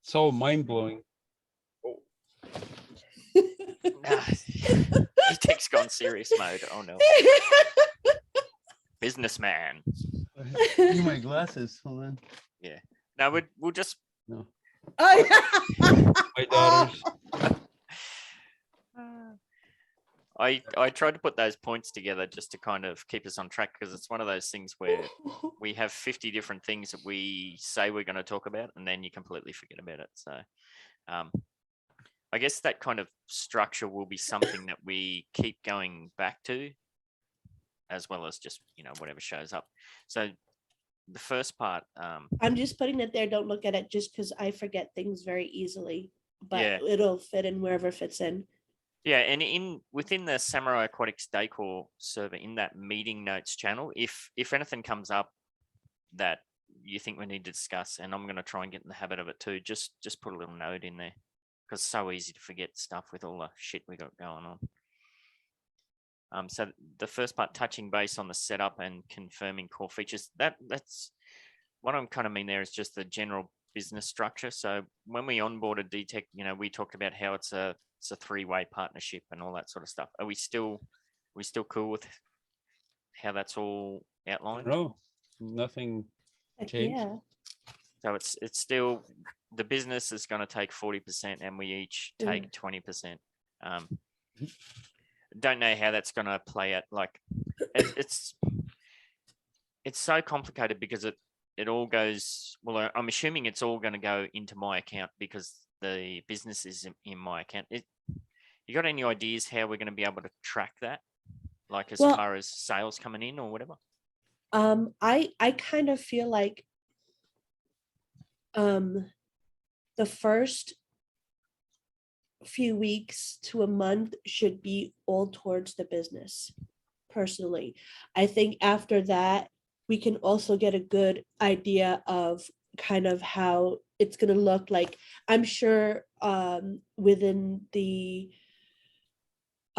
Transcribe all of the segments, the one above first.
so mind-blowing. Detech's gone serious mode. Oh no. Businessman. I need my glasses. Hold on. Yeah. No, we'll just. No. Oh, My daughters. I tried to put those points together just to kind of keep us on track, because it's one of those things where we have 50 different things that we say we're going to talk about, and then you completely forget about it. So I guess that kind of structure will be something that we keep going back to, as well as just, whatever shows up. So the first part. I'm just putting it there. Don't look at it just because I forget things very easily, but Yeah. it'll fit in wherever it fits in. Yeah, and within the Samurai Aquatics Decor server, in that meeting notes channel, if anything comes up that you think we need to discuss, and I'm going to try and get in the habit of it too, just put a little note in there, because it's so easy to forget stuff with all the shit we got going on. So the first part, touching base on the setup and confirming core features, that's what I'm kind of mean there is just the general business structure. So when we onboarded Detech, we talked about how it's a three-way partnership and all that sort of stuff. Are we still cool with how that's all outlined? No, nothing changed. Yeah. So it's still, the business is going to take 40% and we each take 20%. Don't know how that's going to play out. Like it's so complicated because it all goes, well, I'm assuming it's all going to go into my account because the business is in my account. You got any ideas how we're going to be able to track that? Like as far as sales coming in or whatever? I kind of feel like the first few weeks to a month should be all towards the business. Personally, I think after that, we can also get a good idea of kind of how it's going to look like. I'm sure within the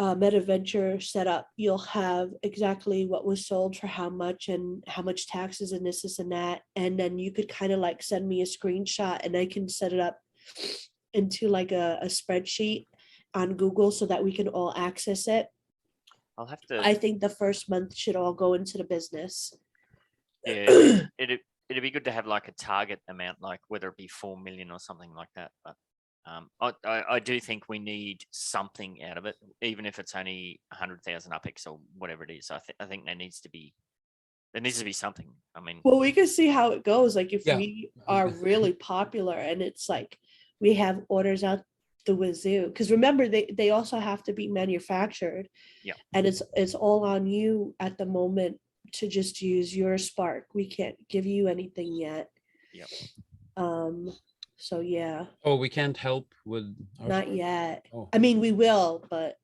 Metaventure setup, you'll have exactly what was sold for how much and how much taxes and this and that. And then you could kind of like send me a screenshot and I can set it up into like a spreadsheet on Google so that we can all access it. I'll have to. I think the first month should all go into the business. Yeah, it'd be good to have like a target amount, like whether it be 4 million or something like that. But I do think we need something out of it, even if it's only 100,000 UPX or whatever it is. I think there needs to be something. I mean, well, we can see how it goes. Like if we are really popular and it's like we have orders out the wazoo, because remember they also have to be manufactured. Yeah, and it's all on you at the moment to just use your Spark. We can't give you anything yet. Yep. So yeah. Oh, we can't help with our not yet. Oh. I mean, we will, but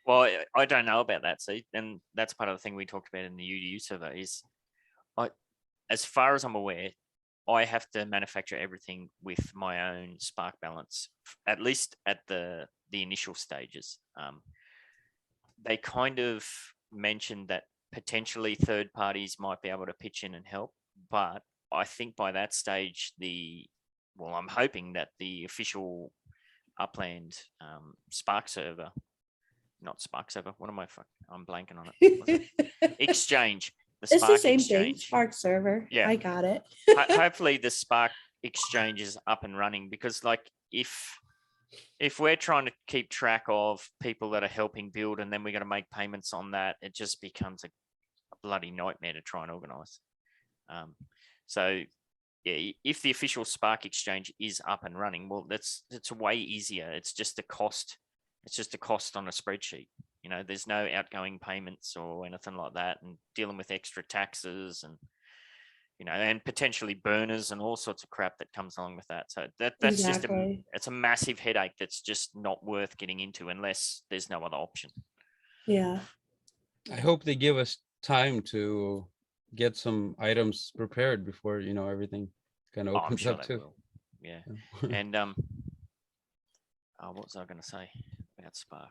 well, I don't know about that. See, and that's part of the thing we talked about in the UDU server is, as far as I'm aware, I have to manufacture everything with my own Spark balance, at least at the initial stages. They kind of mentioned that potentially third parties might be able to pitch in and help, but I think by that stage, I'm hoping that the official Upland Spark server, not Spark server, what am I? I'm blanking on it. Exchange. It's the same thing, Spark server. Yeah, I got it. Hopefully the Spark exchange is up and running, because like if we're trying to keep track of people that are helping build and then we're going to make payments on that, it just becomes a bloody nightmare to try and organize. So yeah, if the official Spark exchange is up and running, well, it's way easier. It's just a cost. It's just a cost on a spreadsheet. There's no outgoing payments or anything like that, and dealing with extra taxes and, and potentially burners and all sorts of crap that comes along with that. So that's exactly. It's a massive headache that's just not worth getting into unless there's no other option. Yeah. I hope they give us time to get some items prepared before, everything kind of opens up too. Will. Yeah. And what was I going to say about Spark?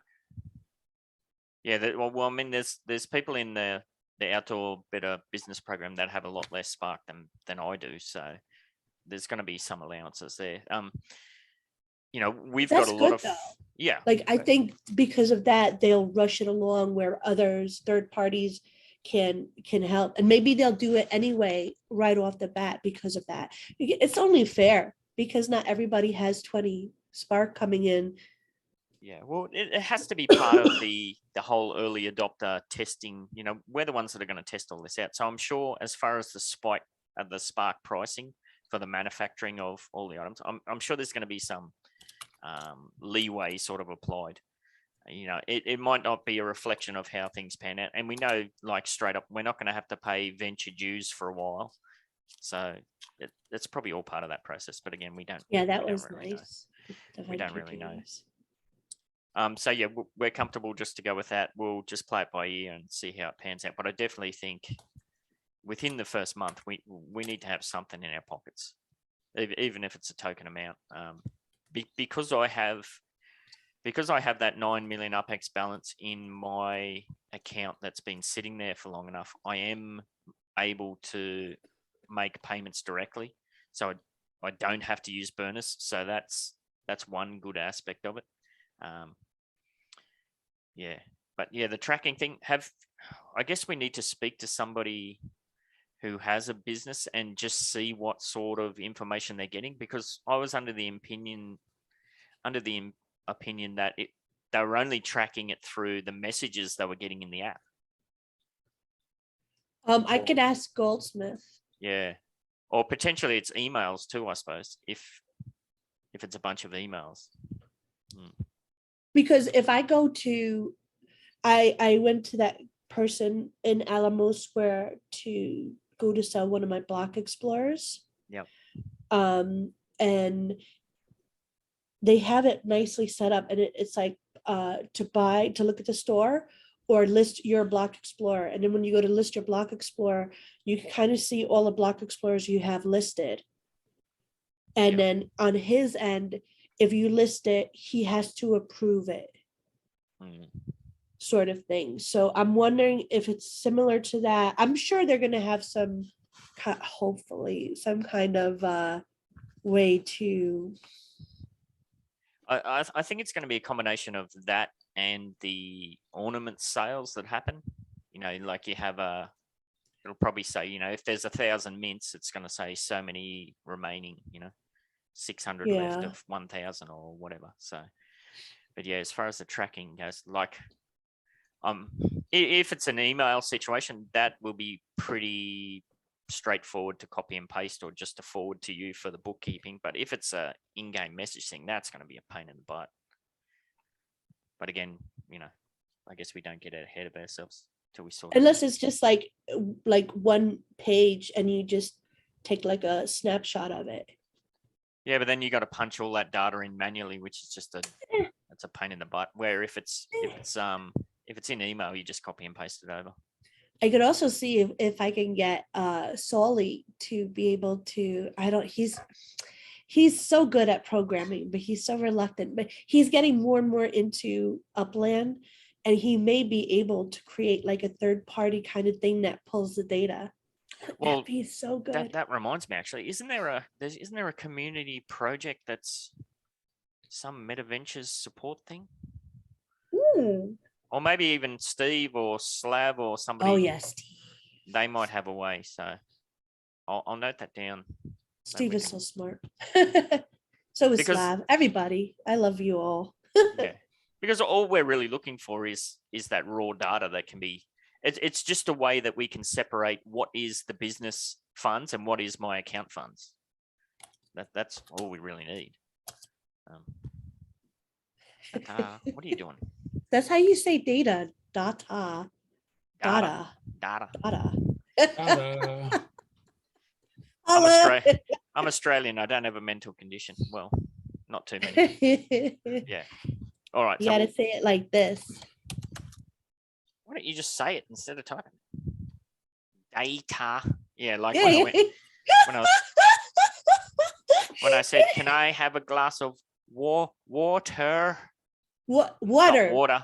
Yeah, I mean, there's people in the outdoor better business program that have a lot less Spark than I do, so there's going to be some allowances there. we've That's got a lot good, of, though. yeah, Like, I think because of that, they'll rush it along where others, third parties can help. And maybe they'll do it anyway, right off the bat because of that. It's only fair because not everybody has 20 Spark coming in. yeah. Well, it has to be part of the whole early adopter testing. We're the ones that are going to test all this out. So I'm sure as far as the Spark pricing for the manufacturing of all the items, I'm sure there's going to be some leeway sort of applied. It might not be a reflection of how things pan out, and we know, like, straight up, we're not going to have to pay venture dues for a while, so it's probably all part of that process. But again, we don't. Yeah, that we was don't really nice. We don't really know. So yeah, we're comfortable just to go with that. We'll just play it by ear and see how it pans out. But I definitely think within the first month, we need to have something in our pockets, even if it's a token amount. Because I have that 9 million UpX balance in my account that's been sitting there for long enough, I am able to make payments directly. So I don't have to use burners. So that's one good aspect of it. Yeah, but yeah, the tracking thing, I guess we need to speak to somebody who has a business and just see what sort of information they're getting, because I was under the opinion that they were only tracking it through the messages they were getting in the app. I could ask Goldsmith. Yeah, or potentially it's emails too, I suppose, if it's a bunch of emails. Because if I go to, I went to that person in Alamo Square to go to sell one of my block explorers. Yep. And they have it nicely set up, and it's like to look at the store or list your block explorer. And then when you go to list your block explorer, you can kind of see all the block explorers you have listed. And then on his end, if you list it, he has to approve it. Sort of thing. So I'm wondering if it's similar to that. I'm sure they're going to have hopefully some kind of way to. I think it's going to be a combination of that and the ornament sales that happen. Like you have it'll probably say, if there's 1,000 mints, it's going to say so many remaining, 600 left of 1,000 or whatever. So, but yeah, as far as the tracking goes, like, if it's an email situation, that will be pretty straightforward to copy and paste or just to forward to you for the bookkeeping. But if it's a in-game message thing, that's going to be a pain in the butt. But again, I guess we don't get ahead of ourselves till we sort. Unless it's just like one page and you just take like a snapshot of it. Yeah, but then you got to punch all that data in manually, which is just that's a pain in the butt. Where if it's in email, you just copy and paste it over. I could also see if I can get Solly to be able to. He's so good at programming, but he's so reluctant. But he's getting more and more into Upland, and he may be able to create like a third party kind of thing that pulls the data. Well, that'd be so good. That reminds me, actually, isn't there a community project that's some Metaventures support thing? Ooh. Or maybe even Steve or Slav or somebody. Oh yes, Steve. They might have a way. So I'll note that down. Steve is so smart. So is Slav. Everybody, I love you all. Yeah, because all we're really looking for is that raw data that can be. It's just a way that we can separate what is the business funds and what is my account funds. That's all we really need. What are you doing? That's how you say data. Data. Data. Data. Data. I'm Australian. I don't have a mental condition. Well, not too many. Yeah. All right. You gotta say it like this. Why don't you just say it instead of typing? Data. Yeah, like when I said, "Can I have a glass of water?" What water? Not water.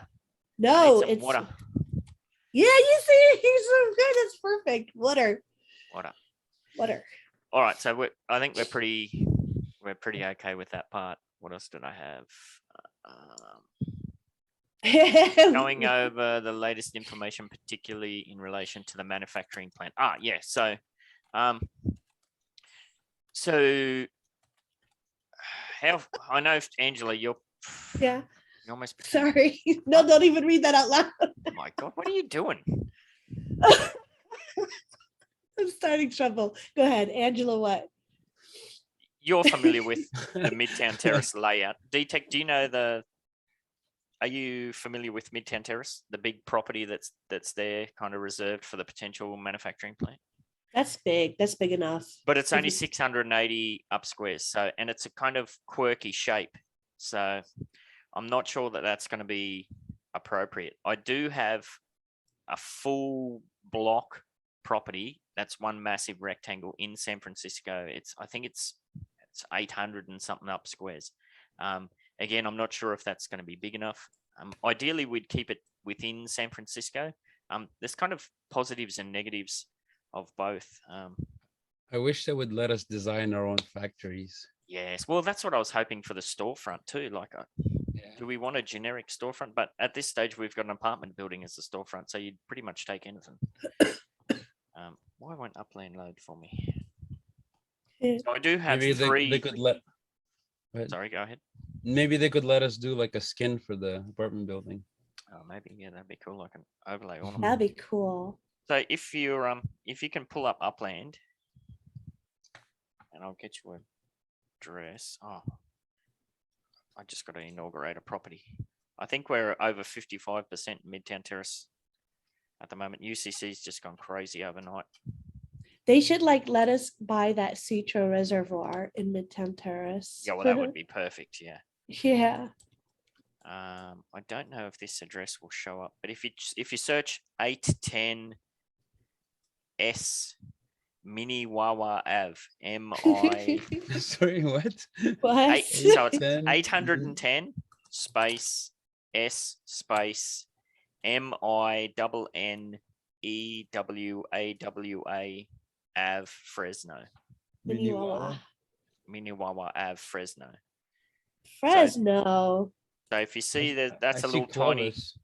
No, it's water. Yeah, you see, he's so good. It's perfect. Water. All right, so I think we're pretty okay with that part. what else did I have? Yeah. Going over the latest information, particularly in relation to the manufacturing plant. Yeah. So how I know, Angela, you're almost pretend- Sorry. No, don't even read that out loud. Oh my God, what are you doing? I'm starting trouble. Go ahead, Angela. What? You're familiar with the Midtown Terrace layout. Detech, do you know are you familiar with Midtown Terrace, the big property that's there, kind of reserved for the potential manufacturing plant? That's big. That's big enough. But it's only Mhm. 680 up squares. So, and it's a kind of quirky shape. So I'm not sure that that's going to be appropriate. I do have a full block property. That's one massive rectangle in San Francisco. I think it's 800 and something up squares. Again, I'm not sure if that's going to be big enough. Ideally, we'd keep it within San Francisco. There's kind of positives and negatives of both. I wish they would let us design our own factories. Yes, well, that's what I was hoping for the storefront too. Like, Yeah. do we want a generic storefront? But at this stage, we've got an apartment building as a storefront, so you'd pretty much take anything. Why won't Upland load for me? Yeah. So I do have Maybe three. they could let. Go ahead. Sorry, go ahead. Maybe they could let us do like a skin for the apartment building. Oh, maybe, yeah, that'd be cool. Like an overlay on. That'd be cool. So if you can pull up Upland, and I'll get you a address. Oh, I just got to inaugurate a property. I think we're over 55% Midtown Terrace at the moment. UCC's just gone crazy overnight. They should like let us buy that Citro reservoir in Midtown Terrace. Yeah, well, that would be perfect. Yeah. Yeah. I don't know if this address will show up, but if you search 810 S Mini Wawa Ave, MI. Sorry, what? What? So it's 10. 810 space S space MINNEWAWA Ave Fresno. Mini Wawa. Mini Wawa Ave Fresno. Fresno. So if you see that, that's I a see little tiny. Clovis.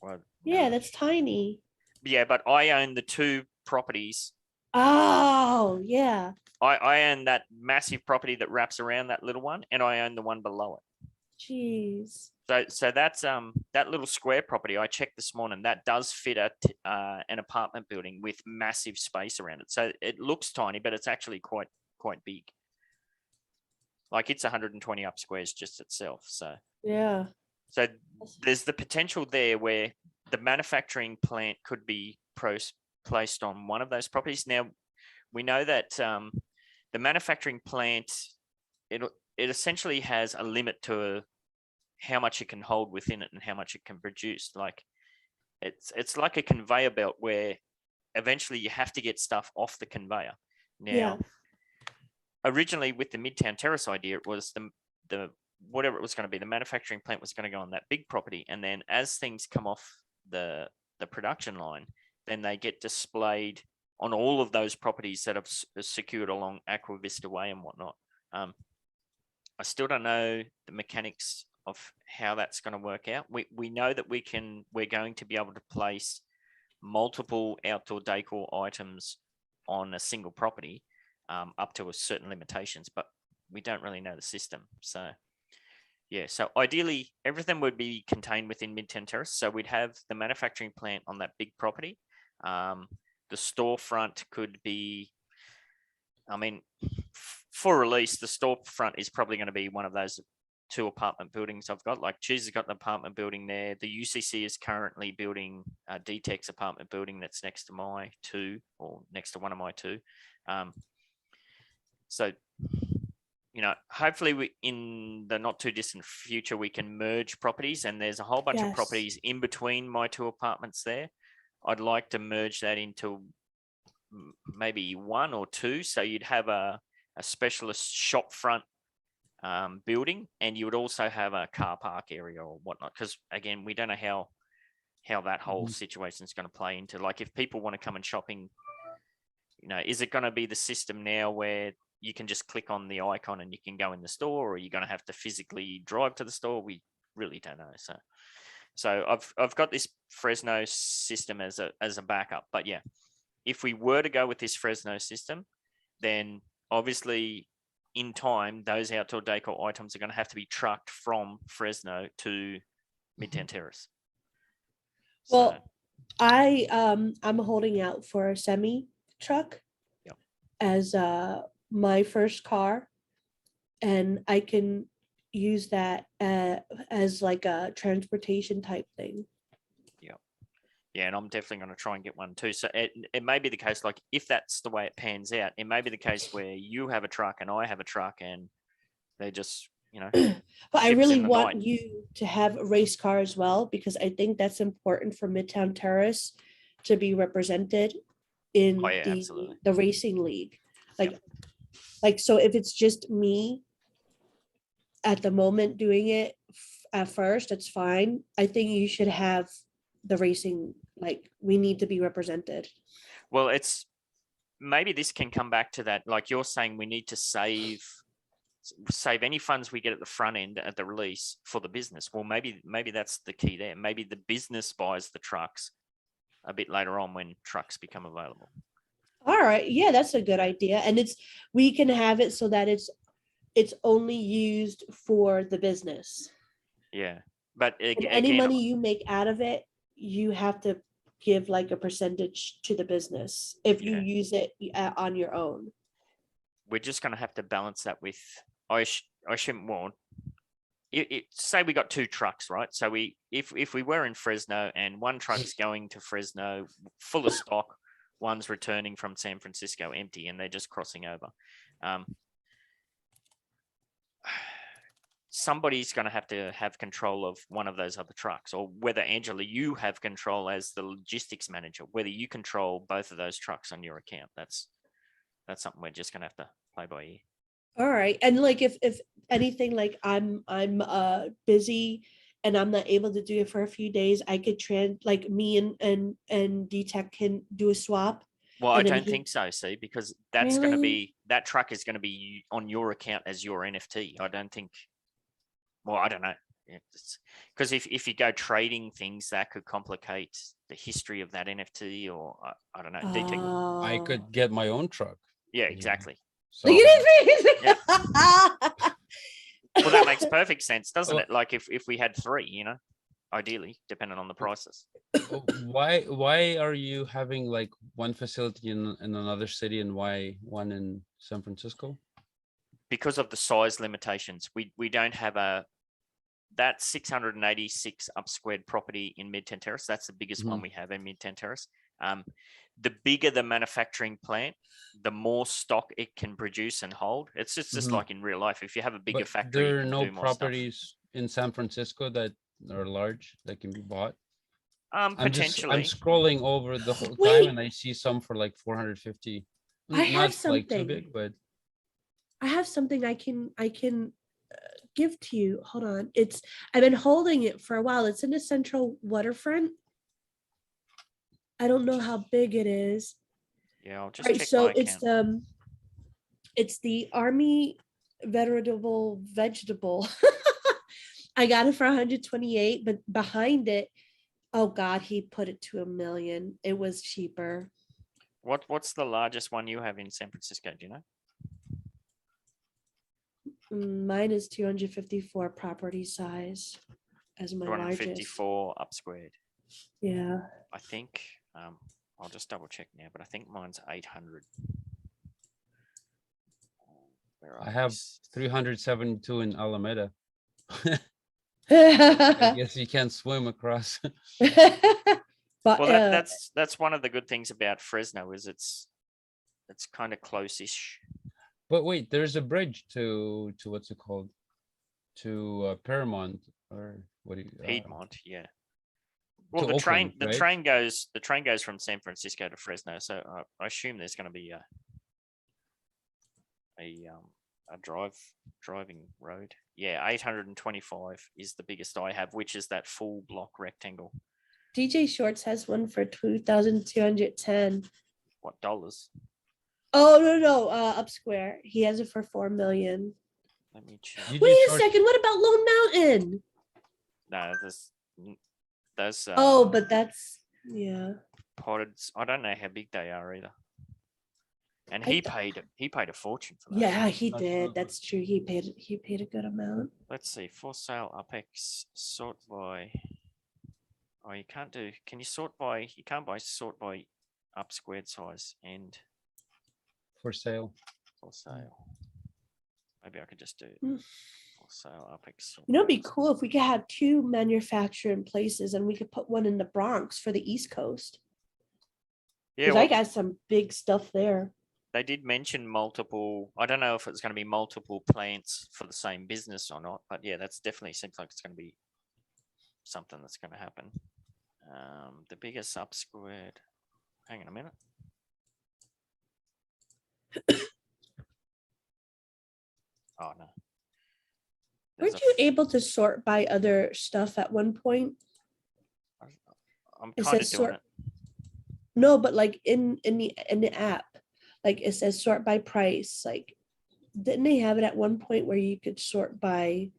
Well, Yeah, no. that's tiny. Yeah, but I own the two properties. Oh, yeah. I own that massive property that wraps around that little one, and I own the one below it. Jeez. So that's that little square property I checked this morning. That does fit an apartment building with massive space around it. So it looks tiny, but it's actually quite big. Like it's 120 up squares just itself. So Yeah. so there's the potential there where the manufacturing plant could be placed on one of those properties. Now we know that the manufacturing plant it essentially has a limit to how much it can hold within it and how much it can produce. Like it's like a conveyor belt where eventually you have to get stuff off the conveyor. Now, Yeah. originally with the Midtown Terrace idea, it was the whatever it was going to be, the manufacturing plant was going to go on that big property, and then as things come off the production line, then they get displayed on all of those properties that have secured along Aqua Vista Way and whatnot. I still don't know the mechanics of how that's going to work out. We know that we're going to be able to place multiple outdoor decor items on a single property up to a certain limitations, but we don't really know the system. So yeah, so ideally everything would be contained within Midtown Terrace. So we'd have the manufacturing plant on that big property. The storefront could be, I mean, for release, the storefront is probably going to be one of those two apartment buildings I've got. Like Cheese has got an apartment building there. The UCC is currently building Detech's apartment building that's next to my two, or next to one of my two. So, you know, hopefully in the not too distant future, we can merge properties, and there's a whole bunch of properties in between my two apartments there. I'd like to merge that into maybe one or two. So you'd have a specialist shop front building, and you would also have a car park area or whatnot. Because again, we don't know how that whole situation is going to play into, like, if people want to come and shopping, you know, is it going to be the system now where you can just click on the icon and you can go in the store, or you're going to have to physically drive to the store. We really don't know. So I've got this Fresno system as a backup. But yeah, if we were to go with this Fresno system, then obviously in time, those outdoor decor items are going to have to be trucked from Fresno to Midtown Terrace. Well, I'm holding out for a semi truck Yep. as my first car, and I can use that as like a transportation type thing. Yeah, and I'm definitely going to try and get one too. So it may be the case, like if that's the way it pans out, it may be the case where you have a truck and I have a truck, and they just, But I ships really in the want night. you to have a race car as well, because I think that's important for Midtown Terrace to be represented in Oh, yeah, absolutely. the racing league. Like, Yep. like so if it's just me at the moment doing it at first, it's fine. I think you should have the racing, like we need to be represented. Well, it's maybe this can come back to that. Like you're saying, we need to save any funds we get at the front end at the release for the business. Well, maybe that's the key there. Maybe the business buys the trucks a bit later on when trucks become available. All right, yeah, that's a good idea. And we can have it so that it's only used for the business. Yeah, but And any money you make out of it, you have to give like a percentage to the business if you use it on your own. We're just going to have to balance that with, I shouldn't want, say we got two trucks, right? So if we were in Fresno and one truck's going to Fresno full of stock, one's returning from San Francisco empty, and they're just crossing over. Somebody's going to have control of one of those other trucks, or whether Angela, you have control as the logistics manager, whether you control both of those trucks on your account. That's something we're just going to have to play by ear. All right. And like if anything, like I'm busy and I'm not able to do it for a few days, I could like me and Detech can do a swap. Well, I don't think so, see, because that's going to Really? be, that truck is going to be on your account as your NFT. I don't think, well, I don't know. Because if you go trading things, that could complicate the history of that NFT, or I don't know. Detech. I could get my own truck. Yeah, exactly. So, Look at his face. Yeah. Well, that makes perfect sense, doesn't it? Like if we had three, ideally, depending on the prices. why are you having like one facility in another city and why one in San Francisco? Because of the size limitations. We don't have that 686 up squared property in Midtown Terrace. That's the biggest one we have in Midtown Terrace. The bigger the manufacturing plant, the more stock it can produce and hold. It's just like in real life. If you have a bigger factory, there you are can no do more properties in San Francisco that are large that can be bought. Potentially. I'm scrolling over the whole Wait. time and I see some for like 450. I have Not something. like too big, but I have something I can give to you. Hold on. I've been holding it for a while. It's in the central waterfront. I don't know how big it is. Yeah, I'll just Right, check so my account. it's the Army veritable vegetable. I got it for 128, but behind it, oh God, he put it to 1 million. It was cheaper. What's the largest one you have in San Francisco? Do you know? Mine is 254 property size as my largest. 254 up squared. Yeah. I think I'll just double check now, but I think mine's 800. I have 372 in Alameda. I But guess you can't swim across. Well, that's one of the good things about Fresno is it's kind of close-ish. But wait, there's a bridge to what's it called? To Paramount, or what do you Piedmont, yeah. Well, to the train Oakland, right? the train goes from San Francisco to Fresno, so I assume there's going to be a driving road. Yeah, 825 is the biggest I have, which is that full block rectangle. DJ Shorts has one for 2,210. What, dollars? Oh no, Up Square. He has it for 4 million. Let me check. You Wait just a second. What about Lone Mountain? No, those Oh, but that's yeah. potted. I don't know how big they are either. And I he th- paid a fortune for that. Yeah, he did. Absolutely. That's true. He paid a good amount. Let's see. For sale Apex sort by. Oh, you can't do. Can you sort by? You can't sort by up squared size and for sale. for sale. Maybe I could just do Mm. for sale Apex. You know, it'd be cool if we could have 2 manufacturing places and we could put one in the Bronx for the East Coast. Yeah, Because well, I got some big stuff there. they did mention multiple. I don't know if it's going to be multiple plants for the same business or not, but yeah, that's definitely seems like it's going to be something that's going to happen. The biggest up squared. Hang on a minute. Oh no. There's Weren't you able to sort by other stuff at one point? I'm It kind of says doing sort. it. No, but like in the app, like it says sort by price. Like, didn't they have it at one point where you could sort by?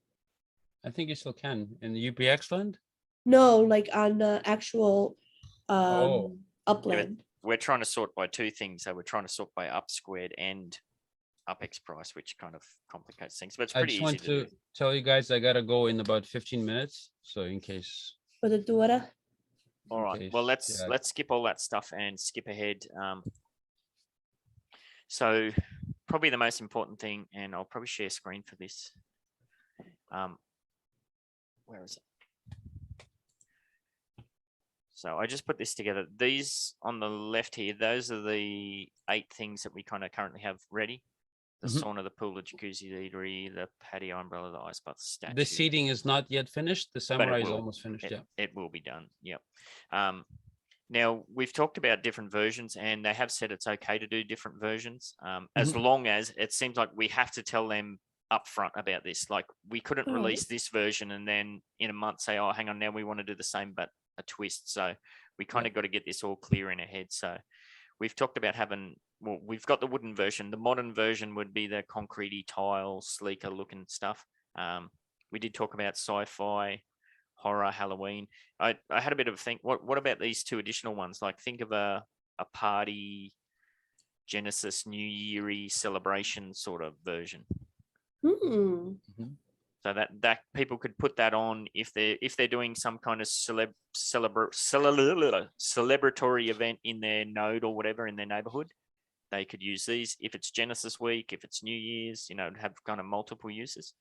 I think you still can in the UPX land. No, like on the actual Oh. Upland. We're trying to sort by two things. So we're trying to sort by up squared and up X price, which kind of complicates things, but it's I pretty just easy want to to do. tell you guys I gotta go in about 15 minutes. So in case. For the daughter. All right. case, Well, let's yeah. skip all that stuff and skip ahead. So probably the most important thing, and I'll probably share screen for this. Where is it? So I just put this together. These on the left here, those are the 8 things that we kind of currently have ready. The Mhm. sauna, the pool, the jacuzzi, the eatery, the patio umbrella, the ice bath, the statue. The seating is not yet finished. The samurai is will. almost finished. Yeah. It will be done. Yep. Now we've talked about different versions, and they have said it's okay to do different versions, as long as it seems like we have to tell them upfront about this. Like we couldn't All right. release this version and then in a month say, "Oh, hang on, now we want to do the same but a twist." So we kind of got to get this all clear in our head. So we've talked about having. Well, we've got the wooden version. The modern version would be the concretey tile, sleeker looking stuff. We did talk about sci-fi, horror, Halloween. I had a bit of a think. What about these 2 additional ones? Like think of a party, Genesis New Year celebration sort of version. Hmm. So that people could put that on if they're doing some kind of celebratory event in their node or whatever in their neighborhood. They could use these if it's Genesis week, if it's New Year's, have kind of multiple uses.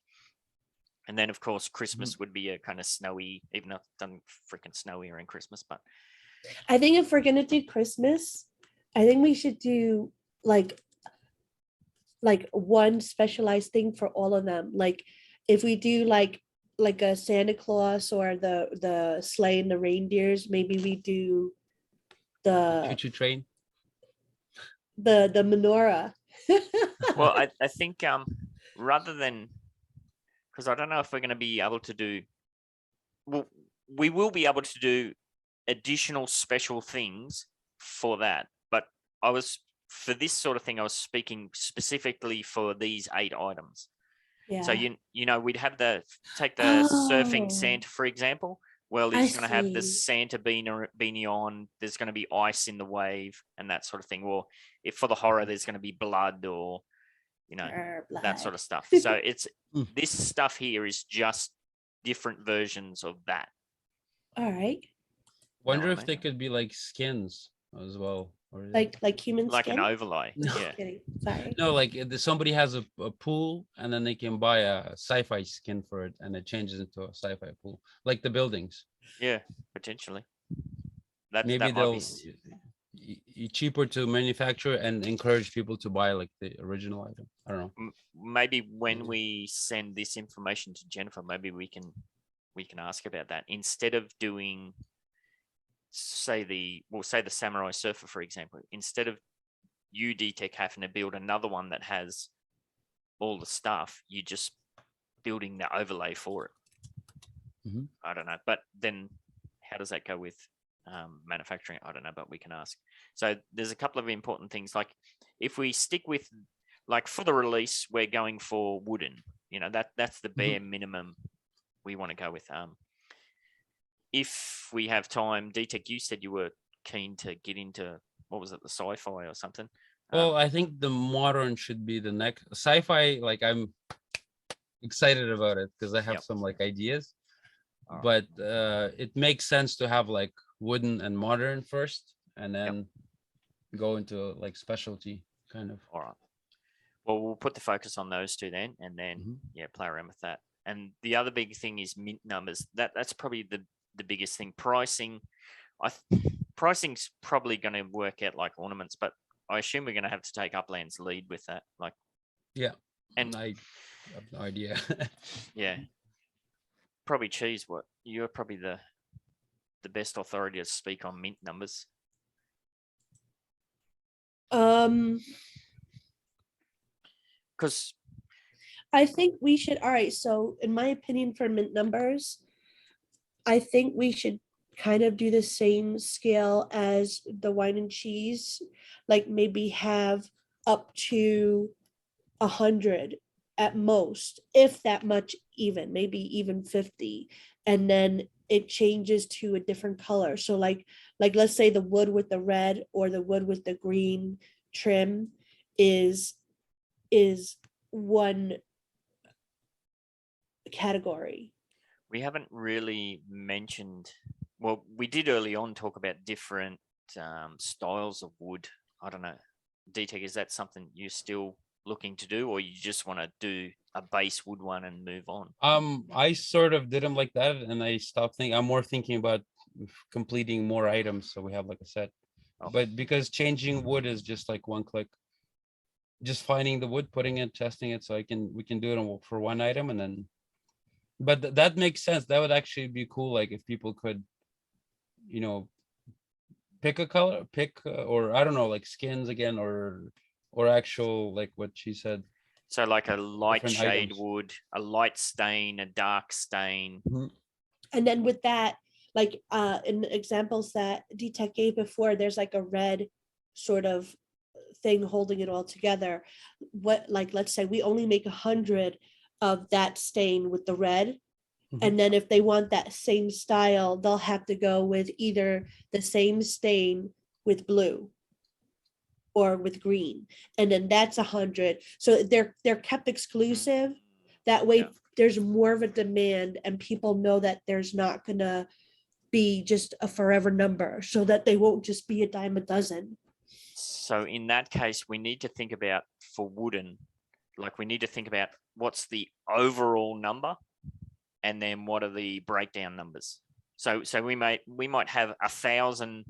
And then, of course, Christmas would be a kind of snowy, even though it doesn't freaking snow here in Christmas. But I think if we're gonna do Christmas, I think we should do like one specialized thing for all of them. Like if we do like a Santa Claus or the sleigh and the reindeers, maybe we do the Choo-choo train. the menorah. well, I think rather than, because I don't know if we're going to be able to do. Well, we will be able to do additional special things for that, but for this sort of thing, I was speaking specifically for these 8 items. Yeah. So we'd have take the surfing Oh, Santa, for example. Well, I he's going to have the see. Santa beanie on. There's going to be ice in the wave and that sort of thing. Or if for the horror, there's going to be blood or that sort of stuff. So it's this stuff here is just different versions of that. All right. Wonder what if I they mean? could be like skins as well. Or Like human Like skin? an overlay. No. Yeah. Kidding. Sorry. no, like somebody has a pool and then they can buy a sci-fi skin for it and it changes into a sci-fi pool, like the buildings. Yeah, potentially. Maybe that might they'll be cheaper to manufacture and encourage people to buy like the original item. I don't know. maybe when we send this information to Jennifer, maybe we can ask about that instead of doing say the samurai surfer, for example. Instead of you Detech having to build another one that has all the stuff, you just building the overlay for it. I don't know, but then how does that go with manufacturing? I don't know, but we can ask. So there's a couple of important things, like if we stick with, like, for the release, we're going for wooden. That's the bare minimum we want to go with. If we have time, Detech, you said you were keen to get into, what was it, the sci-fi or something? Well, I think the modern should be the next sci-fi. Like, I'm excited about it because I have Yep. some like ideas, All but it makes sense to have like wooden and modern first, and Yep. then go into like specialty kind of. All right. Well, we'll put the focus on those two then, and then Mhm. play around with that. And the other big thing is mint numbers. That's probably the biggest thing. Pricing. Pricing's probably going to work out like ornaments, but I assume we're going to have to take Upland's lead with that. Like, Yeah, and I have no idea. yeah, probably Cheese. What, you're probably the best authority to speak on mint numbers. Because I think we should, all right, so in my opinion for mint numbers, I think we should kind of do the same scale as the wine and cheese, like maybe have up to 100 at most, if that much, even maybe even 50, and then it changes to a different color. So like let's say the wood with the red or the wood with the green trim is one category. we haven't really mentioned, well, we did early on talk about different styles of wood. I don't know, Detech, is that something you're still looking to do, or you just want to do a base wood one and move on? I sort of did them like that, and I stopped thinking. I'm more thinking about completing more items, so we have like a set. Oh. But because changing wood is just like one click, just finding the wood, putting it, testing it, so we can do it for one item, and then. But that makes sense. That would actually be cool. Like if people could, pick a color, or I don't know, like skins again, or actual like what she said. So like a light Different shade items. wood, a light stain, a dark stain. And then with that, like in the examples that Detech gave before, there's like a red sort of thing holding it all together. What, like, let's say we only make 100 of that stain with the red. And then if they want that same style, they'll have to go with either the same stain with blue or with green. And then that's 100. So they're kept exclusive. That way Yeah. there's more of a demand and people know that there's not gonna be just a forever number, so that they won't just be a dime a dozen. So in that case, we need to think about, for wooden, like we need to think about what's the overall number, and then what are the breakdown numbers. So we might have 1,000.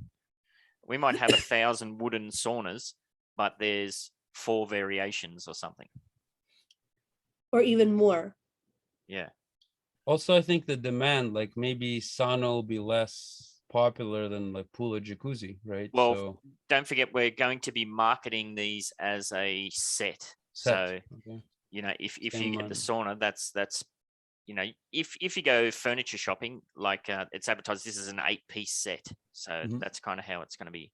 We might have 1,000 wooden saunas, but there's 4 variations or something. Or even more. Yeah. Also, I think the demand, like maybe sauna will be less popular than like pool or jacuzzi, right? Well, So don't forget, we're going to be marketing these as a set. So, okay. if Same you get the money. sauna, that's if you go furniture shopping, like it's advertised, this is an 8-piece set. So that's kind of how it's going to be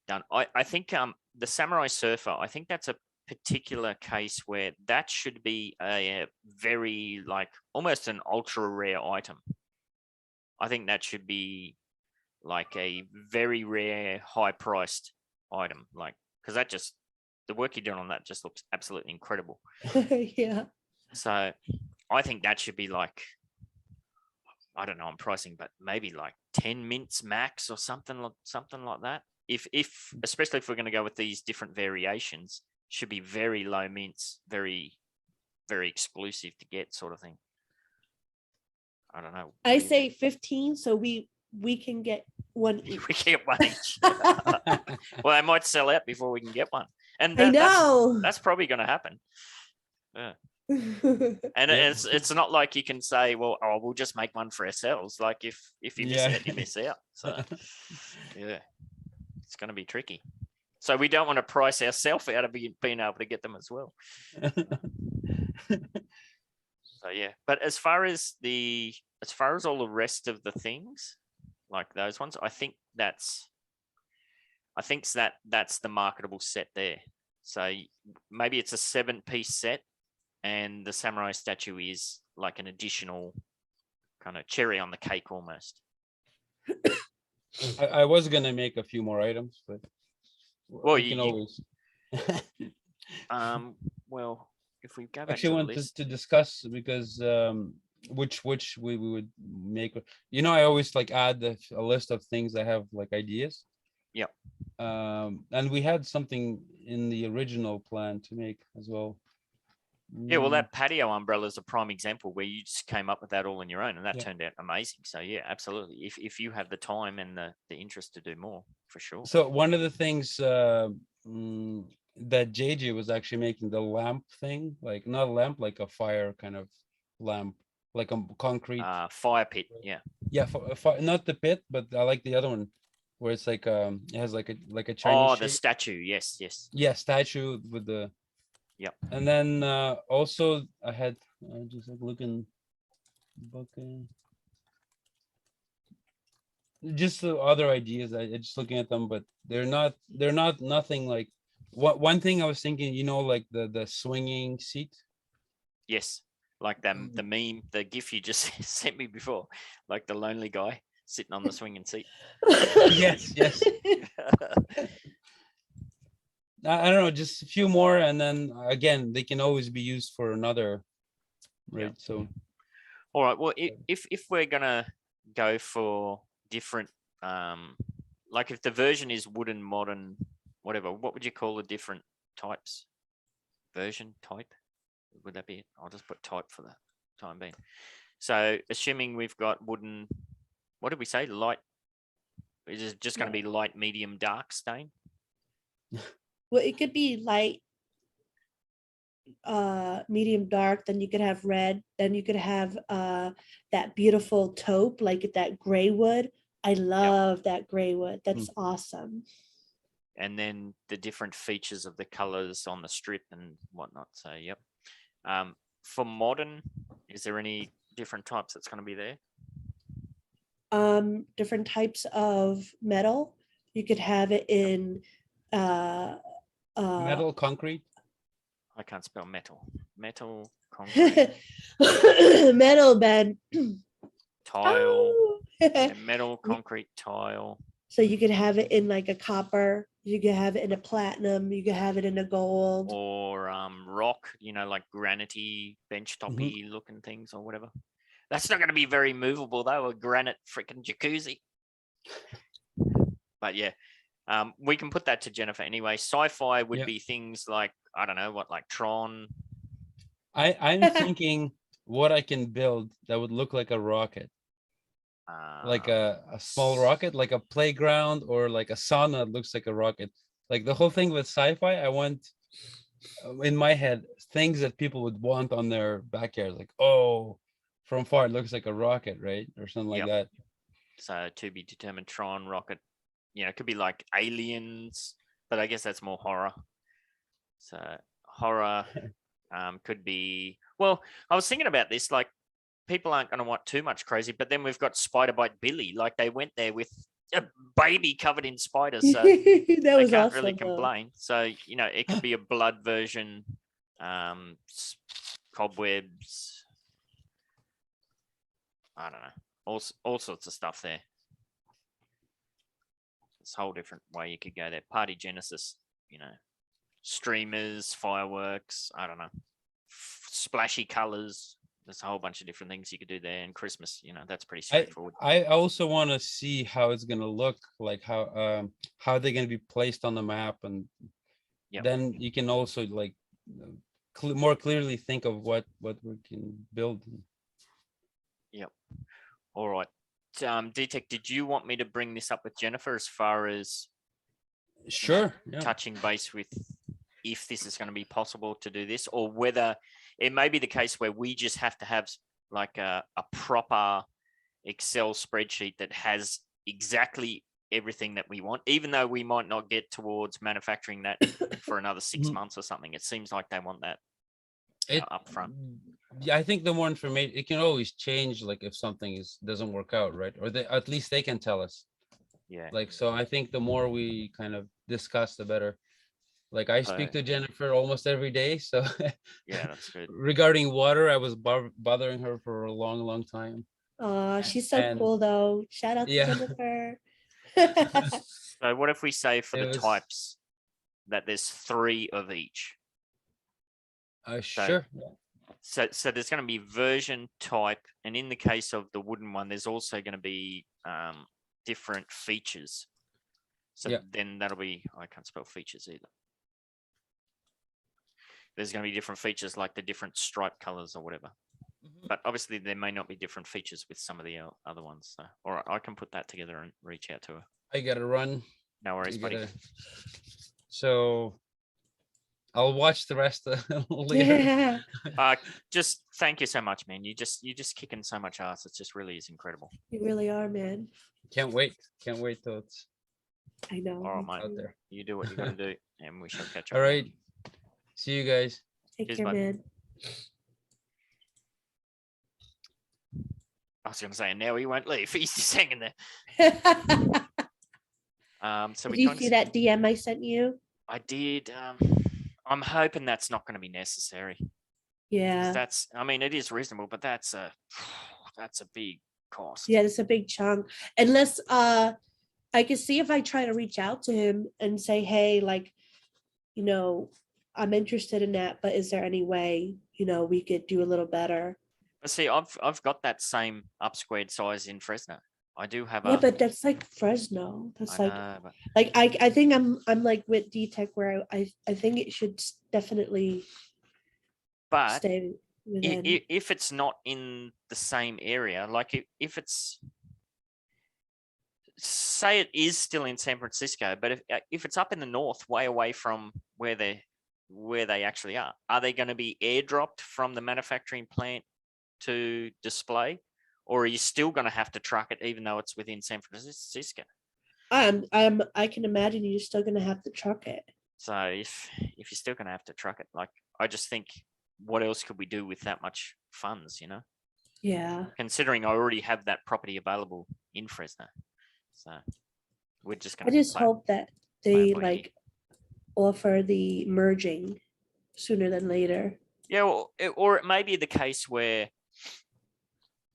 done. I think the Samurai Surfer, I think that's a particular case where that should be a very, like, almost an ultra rare item. I think that should be like a very rare, high priced item, like, because that just, the work you're doing on that just looks absolutely incredible. Yeah. So I think that should be like, I don't know on pricing, but maybe like 10 mints max or something like that. If especially if we're going to go with these different variations, should be very low mints, very, very exclusive to get, sort of thing. I don't know. I say 15, so we can get one each. We get one each. Well, they might sell out before we can get one, and I know. that's probably going to happen. Yeah. And it's not like you can say, well, we'll just make one for ourselves. Like if you miss out, you miss out. So yeah, it's going to be tricky. So we don't want to price ourselves out of being able to get them as well. So yeah, but as far as all the rest of the things, like those ones, I think that's the marketable set there. So maybe it's a 7-piece set, and the samurai statue is like an additional kind of cherry on the cake almost. I was gonna make a few more items, but Well, we can always. Well, if we go back Actually to the want list, to discuss because which we would make. I always like add a list of things I have like ideas. Yep. And we had something in the original plan to make as well. yeah, well, that patio umbrella is a prime example where you just came up with that all on your own, and that Yeah. turned out amazing. So yeah, absolutely. If you have the time and the interest to do more, for sure. So one of the things that JJ was actually making, the lamp thing, like not a lamp, like a fire kind of lamp, like a concrete. Fire pit, yeah. Yeah, not the pit, but I like the other one, where it's like it has like a Chinese Oh, the shape. statue, yes, yes. Yeah, statue with the. Yep. And then also I had just like looking, just the other ideas. I just looking at them, but they're not nothing like. One thing I was thinking, like the swinging seat. Yes, like the meme, the GIF you just sent me before, like the lonely guy sitting on the swinging seat. Yes. I don't know, just a few more, and then again, they can always be used for another, right? Yeah. So, all right. Well, if we're gonna go for different, like if the version is wooden, modern, whatever, what would you call the different types? Version type? Would that be it? I'll just put type for the time being. So assuming we've got wooden, what did we say? Light. Is it just going to be light, medium, dark stain? Well, it could be light, medium, dark. Then you could have red. Then you could have that beautiful taupe, like that gray wood. I love that gray wood. That's awesome. And then the different features of the colors on the strip and whatnot. So, yep. For modern, is there any different types that's going to be there? Different types of metal. You could have it in metal, concrete. I can't spell metal. Metal, concrete, metal bed. tile, Oh. yeah, metal, concrete, tile. So you could have it in like a copper, you could have it in a platinum, you could have it in a gold. Or rock, like granity, bench toppy looking things or whatever. That's not going to be very movable though, a granite freaking jacuzzi. But yeah, we can put that to Jennifer anyway. Sci-fi would be things like, I don't know, what, like Tron. I'm thinking what I can build that would look like a rocket. Like a small rocket, like a playground, or like a sauna that looks like a rocket. Like the whole thing with sci-fi, I want in my head things that people would want on their backyard, like, oh, from far it looks like a rocket, right? Or something like that. So to be determined, Tron, rocket, it could be like aliens, but I guess that's more horror. So horror could be, well, I was thinking about this, like, people aren't going to want too much crazy, but then we've got Spider Bite Billy. Like, they went there with a baby covered in spiders, so that was can't awesome, really complain. So it could be a blood version, cobwebs. I don't know, all sorts of stuff there. It's a whole different way you could go there. Party Genesis, streamers, fireworks. I don't know, splashy colors. There's a whole bunch of different things you could do there. And Christmas, that's pretty straightforward. I also want to see how it's going to look, like how they're going to be placed on the map, and then you can also like more clearly think of what we can build. Yep. All right. Detech, did you want me to bring this up with Jennifer as far as sure touching base with if this is going to be possible to do this, or whether it may be the case where we just have to have like a proper Excel spreadsheet that has exactly everything that we want, even though we might not get towards manufacturing that for another 6 months or something. It seems like they want that up front. Yeah, I think the more information, it can always change, like if something doesn't work out, right? Or at least they can tell us. Yeah. Like, so I think the more we kind of discuss, the better. Like I speak to Jennifer almost every day, so Yeah, that's good. regarding water, I was bothering her for a long, long time. Oh, she's so And cool though. Shout out to yeah, Jennifer. So what if we say for it the was types that there's 3 of each? sure. So there's going to be version, type, and in the case of the wooden one, there's also going to be different features. So Yeah. then that'll be, I can't spell features either. There's going to be different features like the different stripe colors or whatever. But obviously there may not be different features with some of the other ones. So, all right, I can put that together and reach out to her. I gotta run. No worries, You buddy. gotta- So I'll watch the rest later. Just thank you so much, man. You just kicking so much ass. It just really is incredible. You really are, man. Can't wait. Can't wait till it's I know. All right, me mate. out too. there. You do what you got to do, and we shall catch up. All again. right. See you guys. Take Cheers, care, bud. man. I was going to say, and now he won't leave. He's just hanging there. So Did we you kind see of, that DM I sent you? I did. I'm hoping that's not going to be necessary. 'Cause Yeah. that's, I mean, it is reasonable, but that's a big cost. Yeah, it's a big chunk. Unless I could see if I try to reach out to him and say, hey, like, you know, I'm interested in that, but is there any way, we could do a little better? But see, I've got that same up squared size in Fresno. I do have Yeah, but that's like Fresno. That's I like know, but I think I'm like with Detech where I think it should definitely stay within. if it's not in the same area, like if it's, say it is still in San Francisco, but if it's up in the north, way away from where they actually are they going to be airdropped from the manufacturing plant to display, or are you still going to have to truck it even though it's within San Francisco? I can imagine you're still gonna have to truck it. So if you're still going to have to truck it, like, I just think, what else could we do with that much funds, Yeah. considering I already have that property available in Fresno. So we're just I going to just hope that they by ear. like offer the merging sooner than later. Yeah, well, or it may be the case where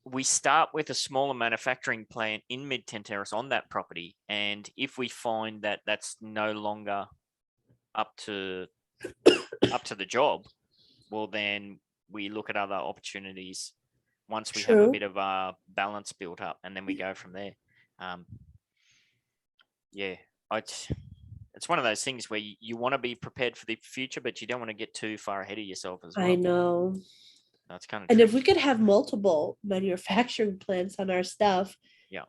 we start with a smaller manufacturing plant in Mid-10 Terrace on that property, and if we find that that's no longer up to the job, well, then we look at other opportunities once we have a True. bit of a balance built up, and then we go from there. Yeah, it's one of those things where you want to be prepared for the future, but you don't want to get too far ahead of yourself as well. I know. That's kind of And if we could have multiple manufacturing plants on our stuff, yeah,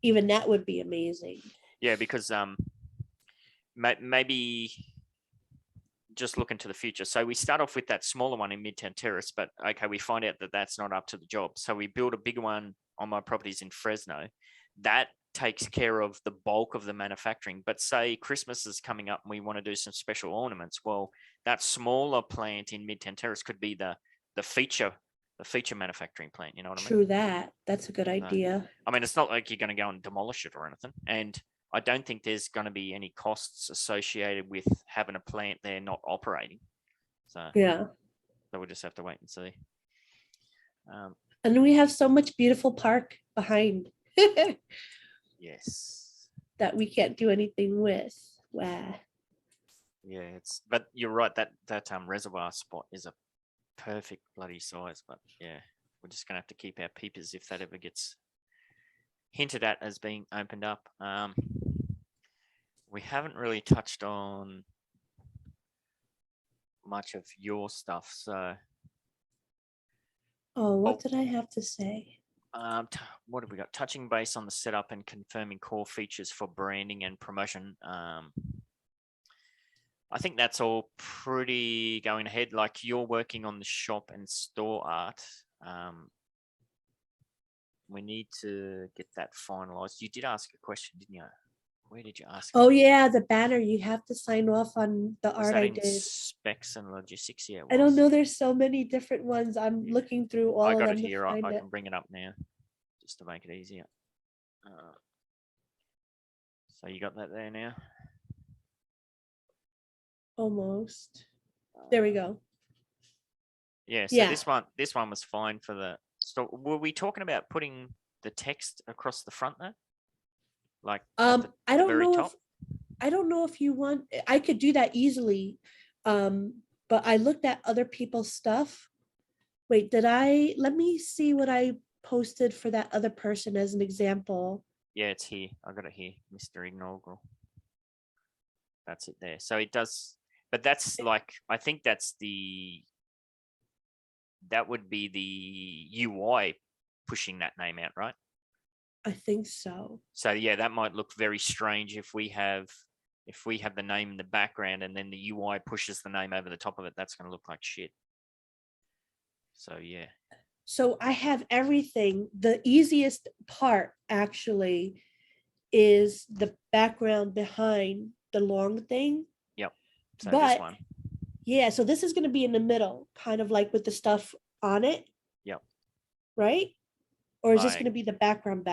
even that would be amazing. Yeah, because maybe just look into the future. So we start off with that smaller one in Midtown Terrace, but okay, we find out that that's not up to the job. So we build a bigger one on my properties in Fresno. That takes care of the bulk of the manufacturing. But say Christmas is coming up and we want to do some special ornaments. Well, that smaller plant in Midtown Terrace could be the feature manufacturing plant. You know what I mean? True that. That's a good idea. I mean, it's not like you're going to go and demolish it or anything. And I don't think there's going to be any costs associated with having a plant there not operating. So Yeah. So we'll just have to wait and see. And we have so much beautiful park behind Yes. that we can't do anything with. Wow. Yeah, but you're right, that reservoir spot is a perfect bloody size. But yeah, we're just gonna have to keep our peepers if that ever gets hinted at as being opened up. We haven't really touched on much of your stuff, so What did I have to say? what have we got? Touching base on the setup and confirming core features for branding and promotion. I think that's all pretty going ahead. Like, you're working on the shop and store art. We need to get that finalized. You did ask a question, didn't you? Where did you ask? Oh yeah, the banner. You have to sign off on the Was art that I in did. specs and logistics? Yeah, it I don't was. know. There's so many different ones. I'm looking through all I of got them it to here. I find it. can bring it up now just to make it easier. So you got that there now? Almost. There we go. Yeah, so Yeah. this one was fine for the store. Were we talking about putting the text across the front there? Like at I the don't very know top? if I don't know if you want, I could do that easily. But I looked at other people's stuff. Wait, let me see what I posted for that other person as an example. Yeah, it's here. I got it here, Mr. Inaugural. That's it there. So it does, but that's like, I think that would be the UI pushing that name out, right? I think so. So yeah, that might look very strange if we have the name in the background and then the UI pushes the name over the top of it. That's going to look like shit. So yeah. So I have everything. The easiest part actually is the background behind the long thing. Yep. So But this one. yeah, so this is going to be in the middle, kind of like with the stuff on it. Yep. Right? Or is this Like- going to be the background?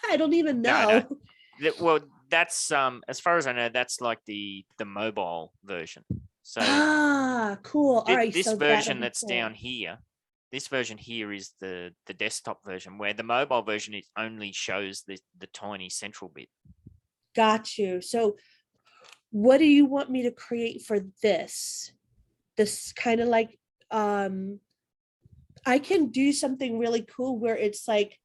I don't even No, know. no. Well, that's as far as I know, that's like the mobile version. So Cool. All right. this So version that'll be that's cool. down here, this version here is the desktop version, where the mobile version it only shows the tiny central bit. Got you. So what do you want me to create for this? This kind of like I can do something really cool where it's like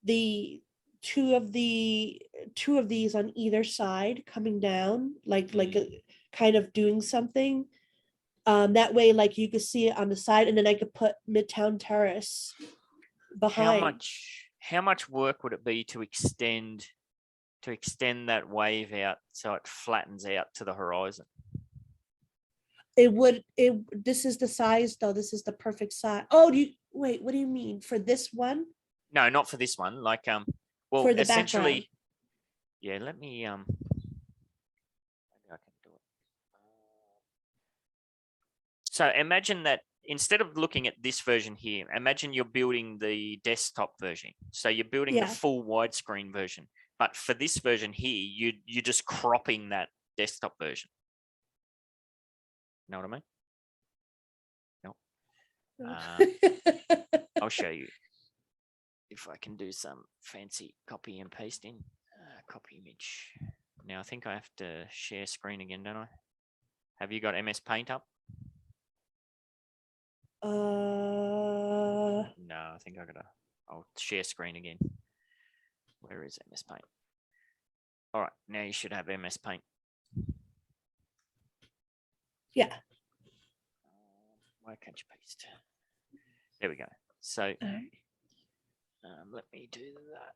the two of these on either side coming down, like kind of doing something. That way, like you could see it on the side, and then I could put Midtown Terrace behind. How much work would it be to extend that wave out so it flattens out to the horizon? This is the size though. This is the perfect size. Oh, wait, what do you mean for this one? No, not for this one. Like well, For the essentially, yeah. Let me maybe I can do it. So imagine that instead of looking at this version here, imagine you're building the desktop version. So you're building the full widescreen version. But for this version here, you're just cropping that desktop version. Know what I mean? No. I'll show you if I can do some fancy copy and pasting. Copy image. Now I think I have to share screen again, don't I? Have you got MS Paint up? No, I think I'll share screen again. Where is MS Paint? All right, now you should have MS Paint. Yeah. Why can't you paste? There we go. So let me do that.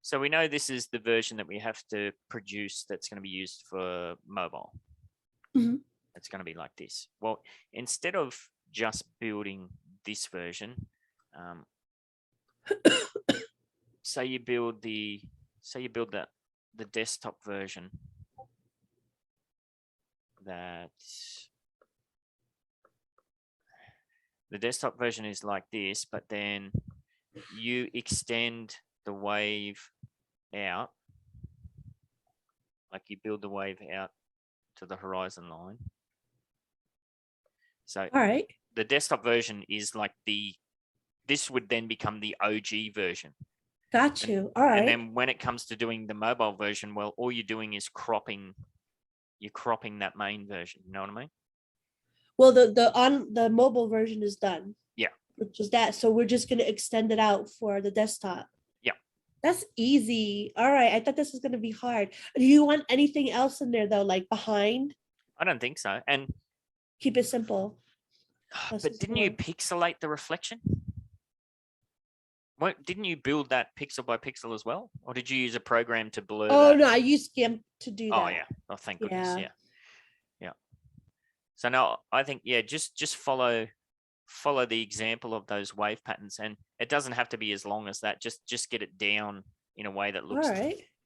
So we know this is the version that we have to produce that's going to be used for mobile. Mhm. It's going to be like this. Well, instead of just building this version, say you build the desktop version that the desktop version is like this, but then you extend the wave out, like you build the wave out to the horizon line. So All right. the desktop version is like this would then become the OG version. Got you. All right. And then when it comes to doing the mobile version, well, all you're doing is you're cropping that main version. You know what I mean? Well, the mobile version is done. Yeah. Which is that. So we're just gonna extend it out for the desktop. Yeah. That's easy. All right. I thought this was gonna be hard. Do you want anything else in there though, like behind? I don't think so. And Keep it simple. but didn't you pixelate the reflection? What, didn't you build that pixel by pixel as well? Or did you use a program to blur that? No, I used GIMP to do that. Oh yeah. Oh, thank goodness. Yeah. Yeah. So now I think, yeah, just follow the example of those wave patterns, and it doesn't have to be as long as that. Just get it down in a way that looks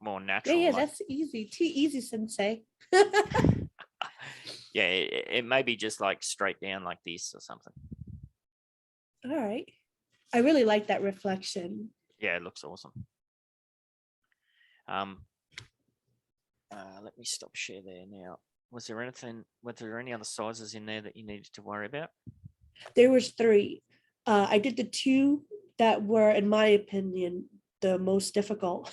more natural. Yeah, that's easy. Easy, sensei. Yeah, it may be just like straight down like this or something. All right. I really like that reflection. Yeah, it looks awesome. Let me stop share there now. was there any other sizes in there that you needed to worry about? There was 3. I did the 2 that were, in my opinion, the most difficult.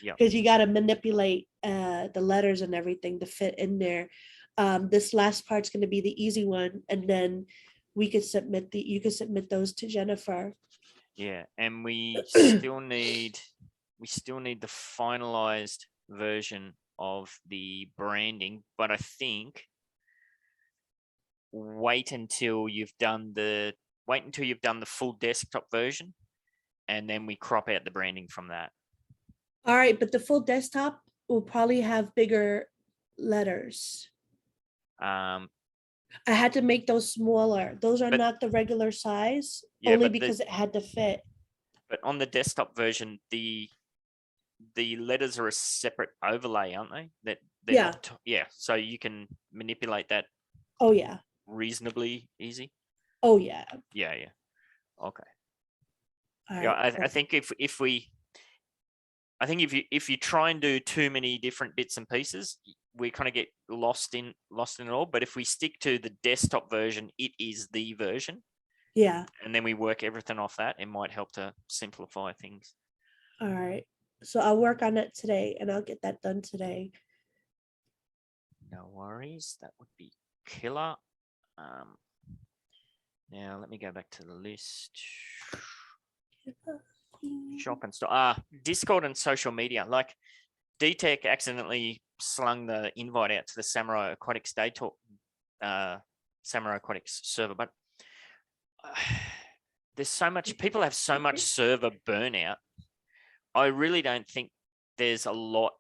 Yeah. Because you got to manipulate the letters and everything to fit in there. This last part's going to be the easy one, and then you could submit those to Jennifer. Yeah, and we still need the finalized version of the branding, but I think wait until you've done the full desktop version, and then we crop out the branding from that. All right, but the full desktop will probably have bigger letters. Um, I had to make those smaller. Those are But- not the regular size, Yeah, only but because it had to fit. but on the desktop version, the letters are a separate overlay, aren't they? They're Yeah. not yeah, so you can manipulate that Oh yeah. reasonably easy. Oh yeah. Yeah. Okay. All Yeah, right. I think if you try and do too many different bits and pieces, we kind of get lost in it all. But if we stick to the desktop version, it is the version, Yeah. and then we work everything off that, it might help to simplify things. All right. So I'll work on it today, and I'll get that done today. No worries, that would be killer. Now let me go back to the list. Shop and store. Discord and social media. Like Detech accidentally slung the invite out to the Samurai Aquatics Day Talk, Samurai Aquatics server, but there's so much. People have so much server burnout. I really don't think there's a lot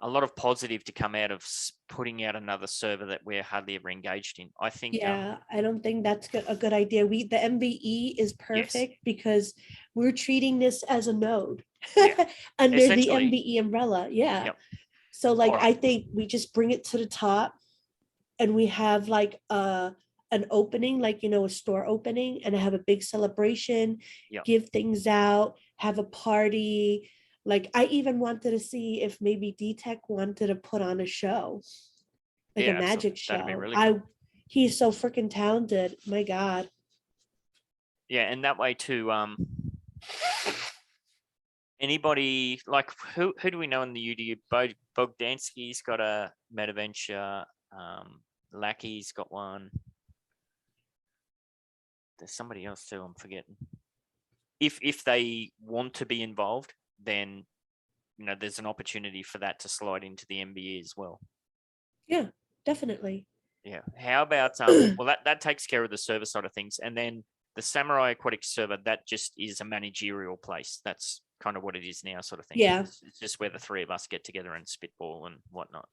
of positive to come out of putting out another server that we're hardly ever engaged in. I think. Yeah, I don't think that's a good idea. The MVE is perfect because we're treating this as a node Yeah, under the essentially. MVE umbrella. Yeah. Yep. So like Alright. I think we just bring it to the top, and we have like an opening, like a store opening, and have a big celebration, Yep. give things out, have a party. Like I even wanted to see if maybe Detech wanted to put on a show, like Yeah, a magic that'd be show. really cool. He's so freaking talented. My God. Yeah, and that way too. Anybody like who do we know in the UD? Bogdansky's got a Metaventure. Lackey's got one. There's somebody else too. I'm forgetting. If they want to be involved, then there's an opportunity for that to slide into the MBE as well. Yeah, definitely. Yeah. How about well that takes care of the server side of things, and then the Samurai Aquatics server, that just is a managerial place. That's kind of what it is now, sort of thing. Yeah. It's just where the 3 of us get together and spitball and whatnot.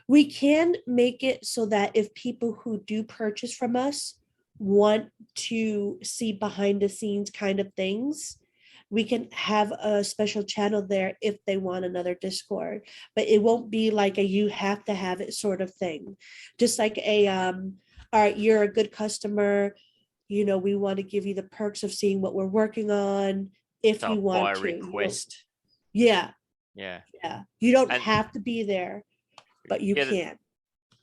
We can make it so that if people who do purchase from us want to see behind the scenes kind of things, we can have a special channel there if they want another Discord, but it won't be like a you have to have it sort of thing. Just like a all right, you're a good customer, we want to give you the perks of seeing what we're working on if So you want by to. request. Yeah. Yeah. You don't And- have to be there, but you Yeah, can.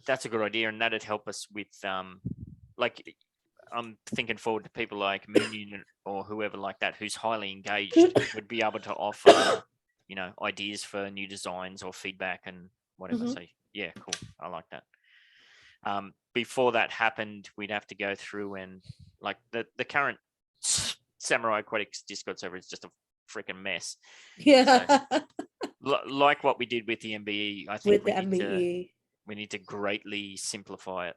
That's a good idea, and that'd help us with like I'm thinking forward to people like Moon Union or whoever like that who's highly engaged would be able to offer ideas for new designs or feedback and whatever. Mhm. So yeah, cool. I like that. Before that happened, we'd have to go through and like the current Samurai Aquatics Discord server is just a freaking mess. Yeah. Like what we did with the MBE, I With think the MBE. we need to greatly simplify it.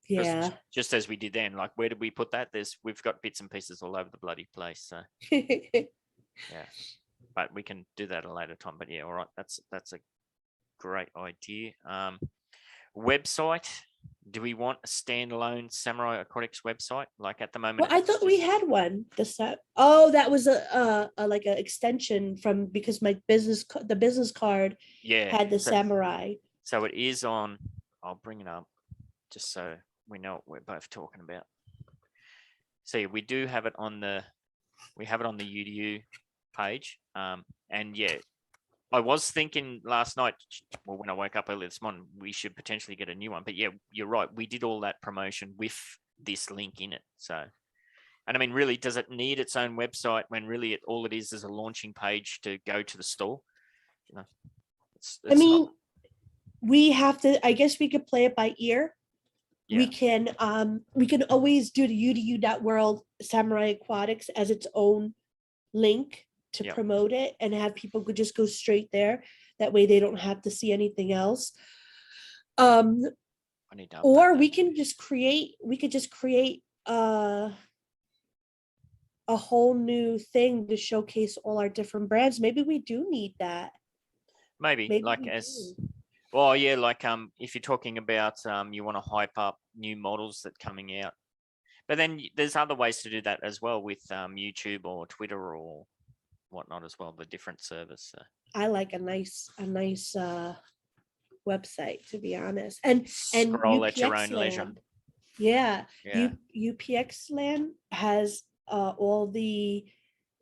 'Cause Yeah. just as we did then, like where did we put that? We've got bits and pieces all over the bloody place. So yeah, but we can do that at a later time. But yeah, all right, that's a great idea. Website. Do we want a standalone Samurai Aquatics website? Like at the moment, Well, I thought we had one. That was a like an extension from because my the business card had the samurai. So it is on. I'll bring it up just so we know what we're both talking about. So yeah, we do have it on the UDU page, and yeah, I was thinking last night, well, when I woke up early this morning, we should potentially get a new one. But yeah, you're right. We did all that promotion with this link in it. So, and I mean, really, does it need its own website when really all it is a launching page to go to the store? You know, I mean, we have to, I guess we could play it by ear. Yeah. We can always do the udu.world Samurai Aquatics as its own link to Yep. promote it and have people could just go straight there. That way they don't have to see anything else. I need to Or update we that. can just create, a whole new thing to showcase all our different brands. Maybe we do need that. Maybe Maybe like we as do. well, yeah, like if you're talking about you want to hype up new models that coming out, but then there's other ways to do that as well with YouTube or Twitter or whatnot as well, the different service. I like a nice website, to be honest. And Scroll at your UPX own leisure. Land. Yeah. Yeah. UPX Land has all the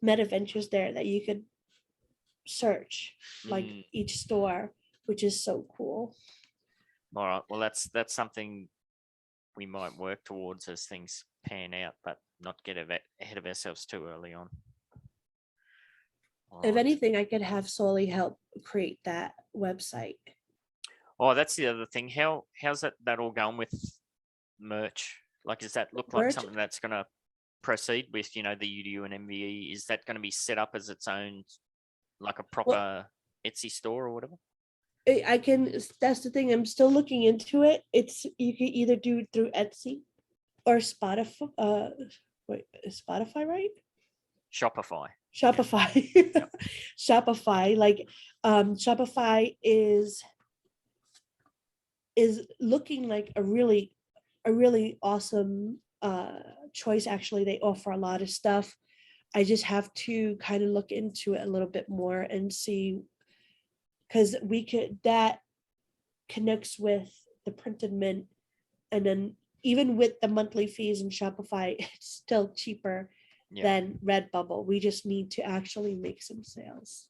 Metaventures there that you could search, like Mm. each store, which is so cool. All right. Well, that's something we might work towards as things pan out, but not get ahead of ourselves too early on. All If right. anything, I could have Solly help create that website. Oh, that's the other thing. How's that all going with merch? Like, does that look like Merch- something that's going to proceed with, the UDU and MVE? Is that going to be set up as its own, like a proper Etsy store or whatever? I can, that's the thing, I'm still looking into it. You can either do it through Etsy or Spotify. Wait, is Spotify right? Shopify. Shopify. Shopify, like Shopify is looking like a really awesome choice. Actually, they offer a lot of stuff. I just have to kind of look into it a little bit more and see, because that connects with the printed mint, and then even with the monthly fees in Shopify, it's still cheaper Yeah. than Redbubble. We just need to actually make some sales.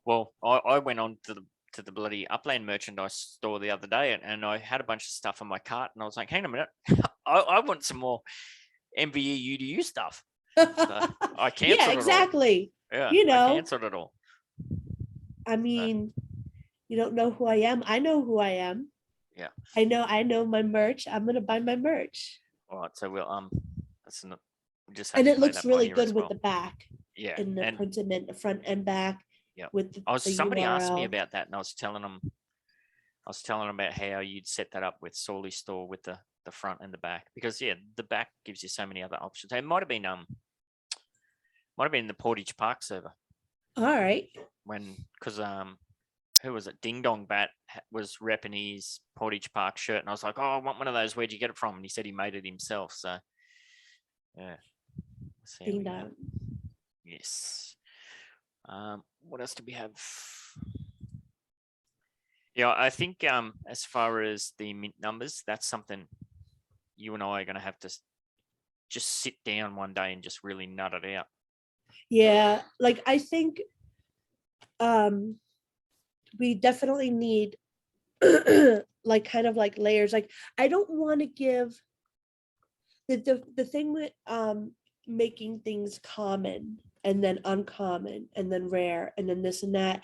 Well, I went on to the bloody Upland merchandise store the other day, and I had a bunch of stuff in my cart, and I was like, hang on a minute, I want some more MVE UDU stuff. So I canceled Yeah, it exactly. all. Yeah, You know, I canceled it all. I mean, you don't know who I am. I know who I am. Yeah. I know my merch. I'm gonna buy my merch. All right, so we'll that's not, we just have And to it play looks that by really ear good as with well. the back Yeah, and the and printed mint, the front and back. Yeah. With the somebody asked me URL. about that, and I was telling them about how you'd set that up with Solly's store with the front and the back, because yeah, the back gives you so many other options. It might have been the Portage Park server All right. because who was it? Ding Dong Bat was repping his Portage Park shirt, and I was like, oh, I want one of those. Where'd you get it from? And he said he made it himself. So yeah. So Ding dong. Yes. What else do we have? Yeah, I think as far as the mint numbers, that's something you and I are going to have to just sit down one day and just really nut it out. Yeah, like I think we definitely need like kind of like layers. Like I don't want to give the thing with making things common and then uncommon and then rare and then this and that.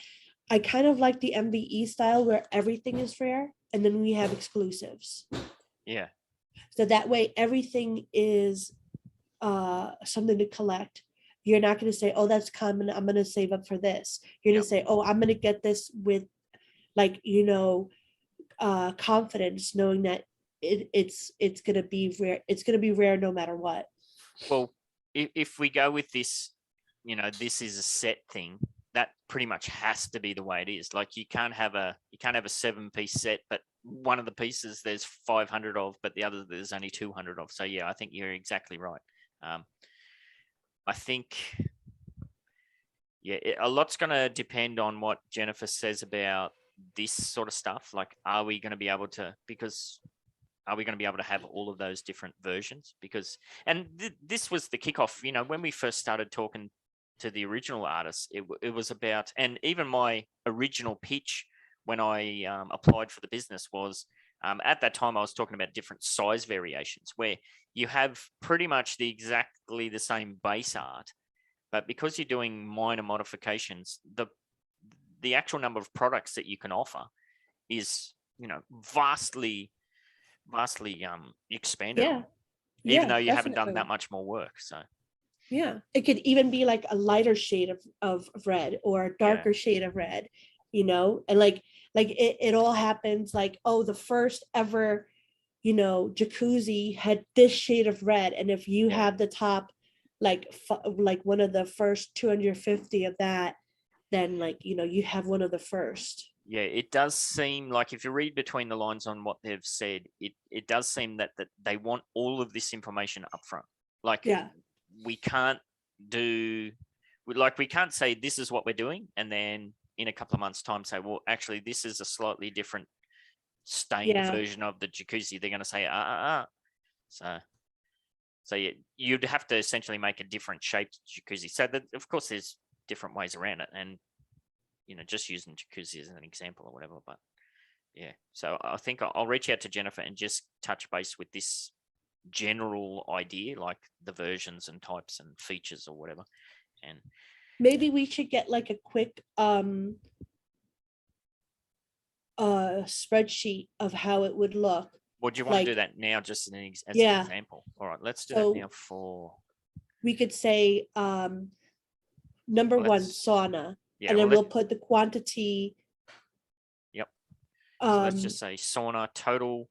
I kind of like the MVE style where everything is rare and then we have exclusives. Yeah. So that way everything is something to collect. You're not going to say, oh, that's common, I'm going to save up for this. You're going to say, oh, I'm going to get this with like, confidence, knowing that it's going to be rare. It's going to be rare no matter what. Well, if we go with this, this is a set thing, that pretty much has to be the way it is. Like you can't have a 7-piece set, but one of the pieces there's 500 of, but the other there's only 200 of. So yeah, I think you're exactly right. I think, yeah, a lot's going to depend on what Jennifer says about this sort of stuff. Like, are we going to be able to have all of those different versions? Because, and this was the kickoff, when we first started talking to the original artists, it was about, and even my original pitch when I applied for the business was, at that time I was talking about different size variations where you have pretty much exactly the same base art, but because you're doing minor modifications, the actual number of products that you can offer is, vastly expanded Yeah. on, even though you haven't done definitely. that much more work. So Yeah, it could even be like a lighter shade of red or a darker shade of red, and like it all happens like, oh, the first ever, jacuzzi had this shade of red, and if you have the top like like one of the first 250 of that, then like you have one of the first. yeah, it does seem like if you read between the lines on what they've said, it does seem that they want all of this information up front. Like, Yeah. we can't say this is what we're doing and then in a couple of months time say, well, actually this is a slightly different stained version of the jacuzzi. They're going to say so you'd have to essentially make a different shaped jacuzzi. So that, of course, there's different ways around it, and just using jacuzzi as an example or whatever. But yeah, so I think I'll reach out to Jennifer and just touch base with this general idea, like the versions and types and features or whatever. And maybe we should get like a quick spreadsheet of how it would look. would you want to do that now, just as an example? All right, let's do that now. We could say number one, sauna, and then we'll put the quantity. Yep. So let's just say sauna total.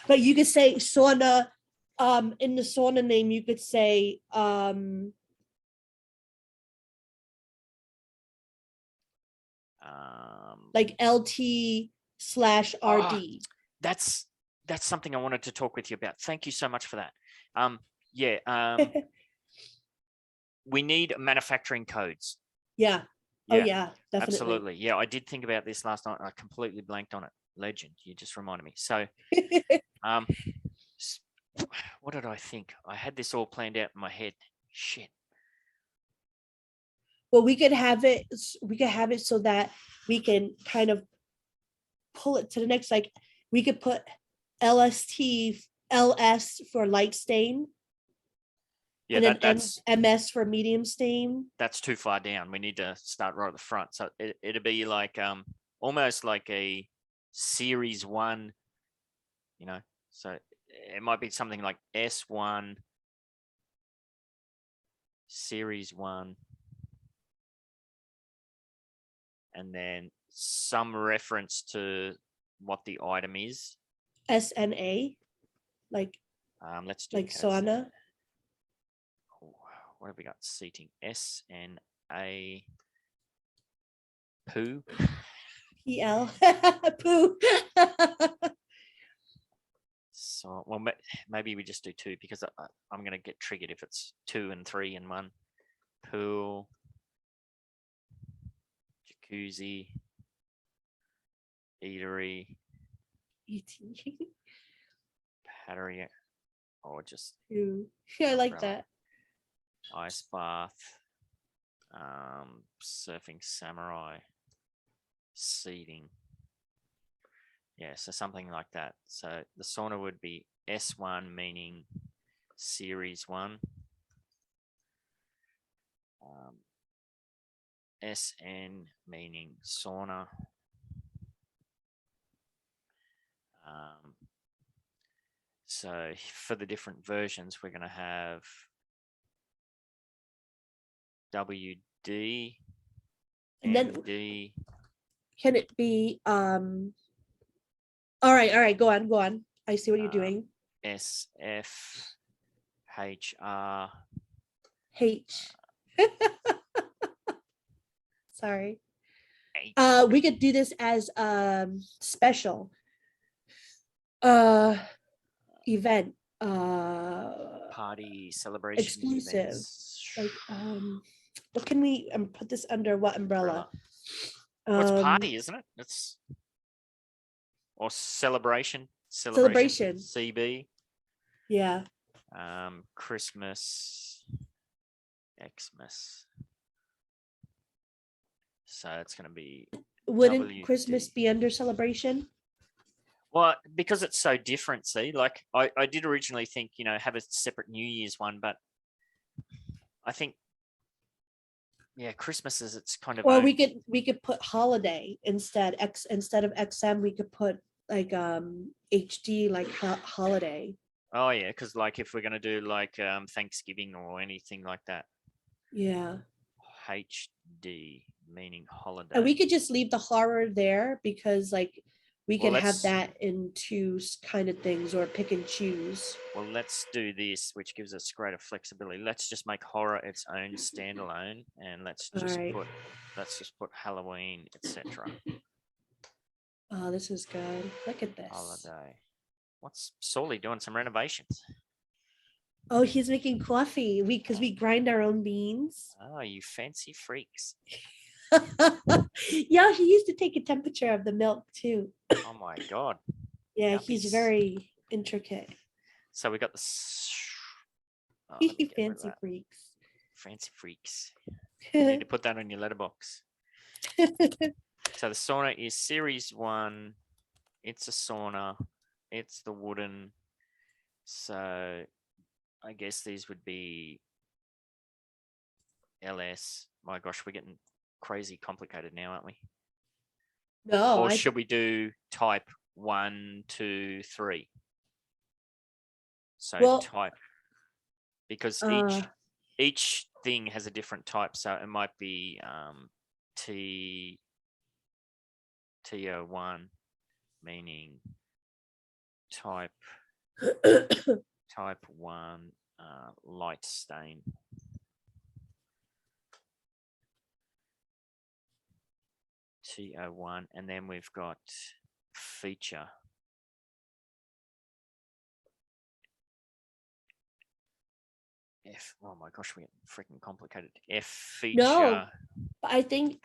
But you could say sauna, in the sauna name you could say like LT/RD. That's something I wanted to talk with you about. Thank you so much for that. We need manufacturing codes. Yeah. Oh yeah, definitely. Absolutely. Yeah, I did think about this last night. I completely blanked on it. Legend, you just reminded me. So what did I think? I had this all planned out in my head. Shit. Well, we could have it so that we can kind of pull it to the next, like we could put LS for light stain. Yeah, and then that's MS for medium stain. That's too far down. We need to start right at the front. So it'd be like almost like a series 1, so it might be something like S1 series 1, and then some reference to what the item is. SNA, like let's do like sauna. What have we got? Seating. SNA poo. PL poo. So, well, maybe we just do 2 because I'm going to get triggered if it's 2 and 3 and 1. Pool, jacuzzi, eatery, patio, or just yeah, I like that. Ice bath, surfing samurai, seating. Yeah, so something like that. So the sauna would be S1, meaning series 1. SN meaning sauna. So for the different versions, we're going to have WD, and then MD. Can it be all right, go on. I see what you're doing. SF, HR, H. Sorry. H. We could do this as special event, party celebration exclusive events. like what can we put this under what umbrella? Well, it's party, isn't it? It's or celebration. Celebration. CB. Yeah. Christmas, Xmas. So it's going to be Wouldn't Christmas WD. be under celebration? Well, because it's so different. See, like I did originally think, you know, have a separate New Year's one, but I think, yeah, Christmas is it's kind of. Or own. we could put holiday instead. Instead of XM, we could put like HD like holiday. Oh yeah, because like if we're going to do like Thanksgiving or anything like that, Yeah. HD meaning holiday. And we could just leave the horror there because like we Well, could have let's- that in two kind of things or pick and choose. Well, let's do this, which gives us greater flexibility. Let's just make horror its own standalone, and let's just Alright. put Halloween, etc. Oh, this is good. Look at this. Holiday. What's Sawley doing? Some renovations. Oh, he's making coffee. Because we grind our own beans. Oh, you fancy freaks! Yeah, he used to take a temperature of the milk too. Oh my god! Yeah, he's Yuppies. very intricate. So we got the oh, let me get rid of Fancy that. freaks. Fancy freaks. You need to put that on your letterbox. So the sauna is series 1. It's a sauna. It's the wooden. So I guess these would be LS. My gosh, we're getting crazy complicated now, aren't we? No, Or should we do type 1, 2, 3? So Well, type, because uh, each thing has a different type. So it might be TO1, meaning type 1 light stain. TO1, and then we've got feature. F. Oh my gosh, we're freaking complicated. F feature. No. I think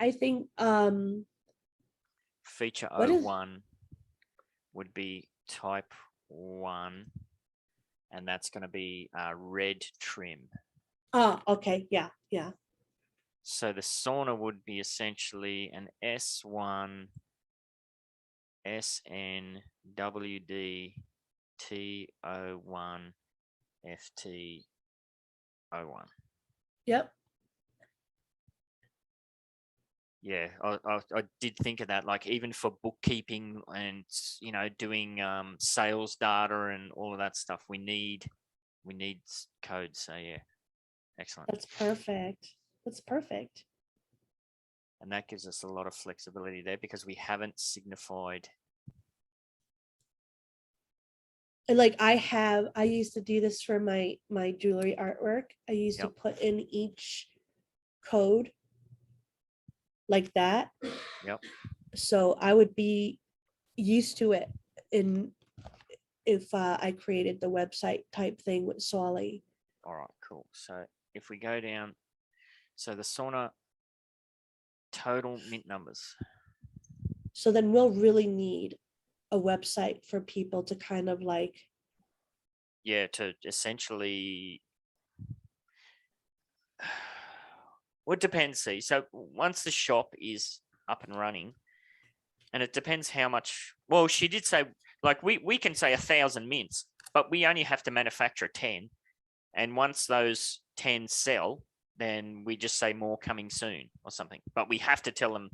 Feature What is- 01 would be type 1, and that's going to be red trim. oh, okay, yeah, yeah. So the sauna would be essentially an S1 SNWD TO1 FT01. Yep. Yeah, I did think of that. Like even for bookkeeping and you know doing sales data and all of that stuff, we need codes. So yeah, excellent. That's perfect. That's perfect. And that gives us a lot of flexibility there because we haven't signified. And like I used to do this for my jewelry artwork. I used to Yep. put in each code like that. Yep. So I would be used to it if I created the website type thing with Solly. All right, cool. So if we go down, so the sauna total mint numbers. So then we'll really need a website for people to kind of like. Yeah, to essentially. Well, it depends. See, so once the shop is up and running, and it depends how much. Well, she did say like we can say 1,000 mints, but we only have to manufacture 10, and once those 10 sell, then we just say more coming soon or something. But we have to tell them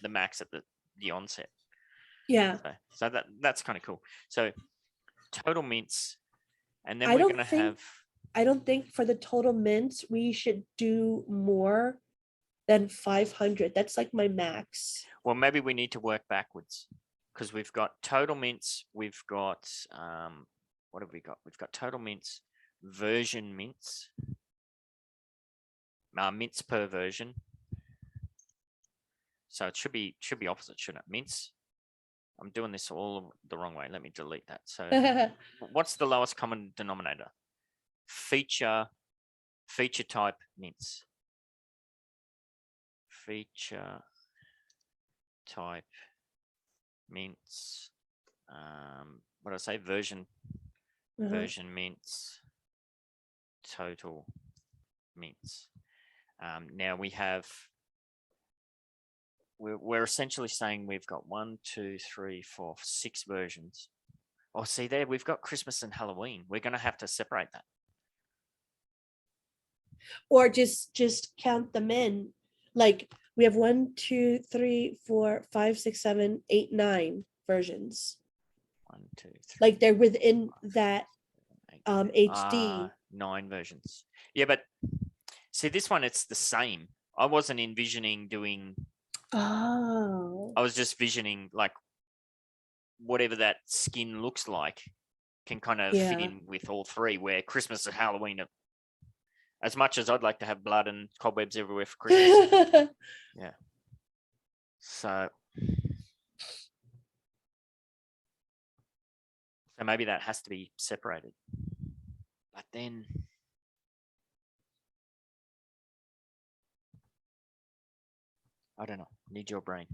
the max at the onset. Yeah. So that's kind of cool. So total mints, and then I we're don't gonna think- have. I don't think for the total mints we should do more than 500. That's like my max. Well, maybe we need to work backwards because we've got total mints. We've got what have we got? We've got total mints, version mints, mints per version. So it should be opposite, shouldn't it? Mints. I'm doing this all the wrong way. Let me delete that. So what's the lowest common denominator? Feature type mints. Feature type mints. What did I say? Version mints. total mints. Now we have, we're essentially saying we've got 1, 2, 3, 4, 6 versions. Oh, see there, we've got Christmas and Halloween. We're going to have to separate that. Or just count them in. Like we have 1, 2, 3, 4, 5, 6, 7, 8, 9 versions. 1, 2, 3. Like they're within that 8, HD. 9 versions. Yeah, but see this one, it's the same. I wasn't envisioning doing. Oh. I was just visioning like whatever that skin looks like can kind of fit Yeah. in with all three. Where Christmas and Halloween are, as much as I'd like to have blood and cobwebs everywhere for Christmas. Yeah. So maybe that has to be separated. But then I don't know. Need your brain.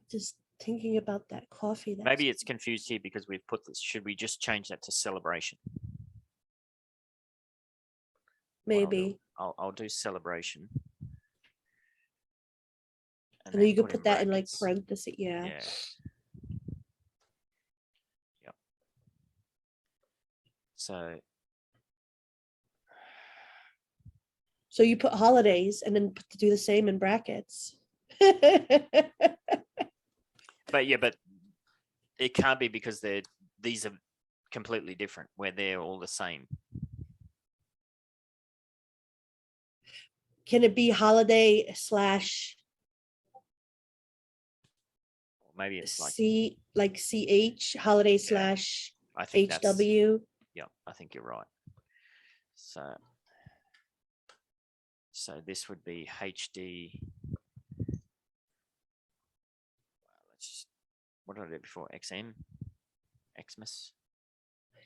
Just thinking about that coffee. Maybe it's confused here because we've put this. Should we just change that to celebration? maybe. I'll do celebration. And then you could in put that in like brackets. parentheses. Yeah. Yeah. Yep. So you put holidays and then do the same in brackets. But it can't be because these are completely different where they're all the same. Can it be holiday / Maybe it's like CH holiday / I think that's, HW? yeah, I think you're right. So this would be HD. Let's just, what did I do before? XM, Xmas,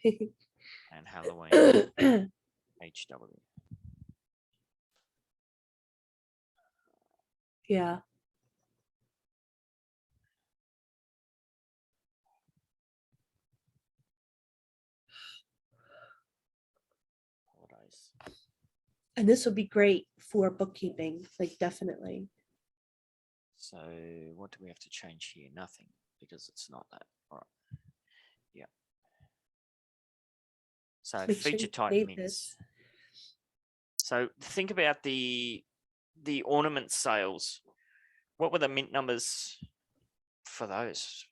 and Halloween, HW. Yeah. Holidays. And this would be great for bookkeeping, like definitely. So what do we have to change here? Nothing, because it's not that. All right. Yeah. So Make sure feature you type save mints. this. So think about the ornament sales. What were the mint numbers for those?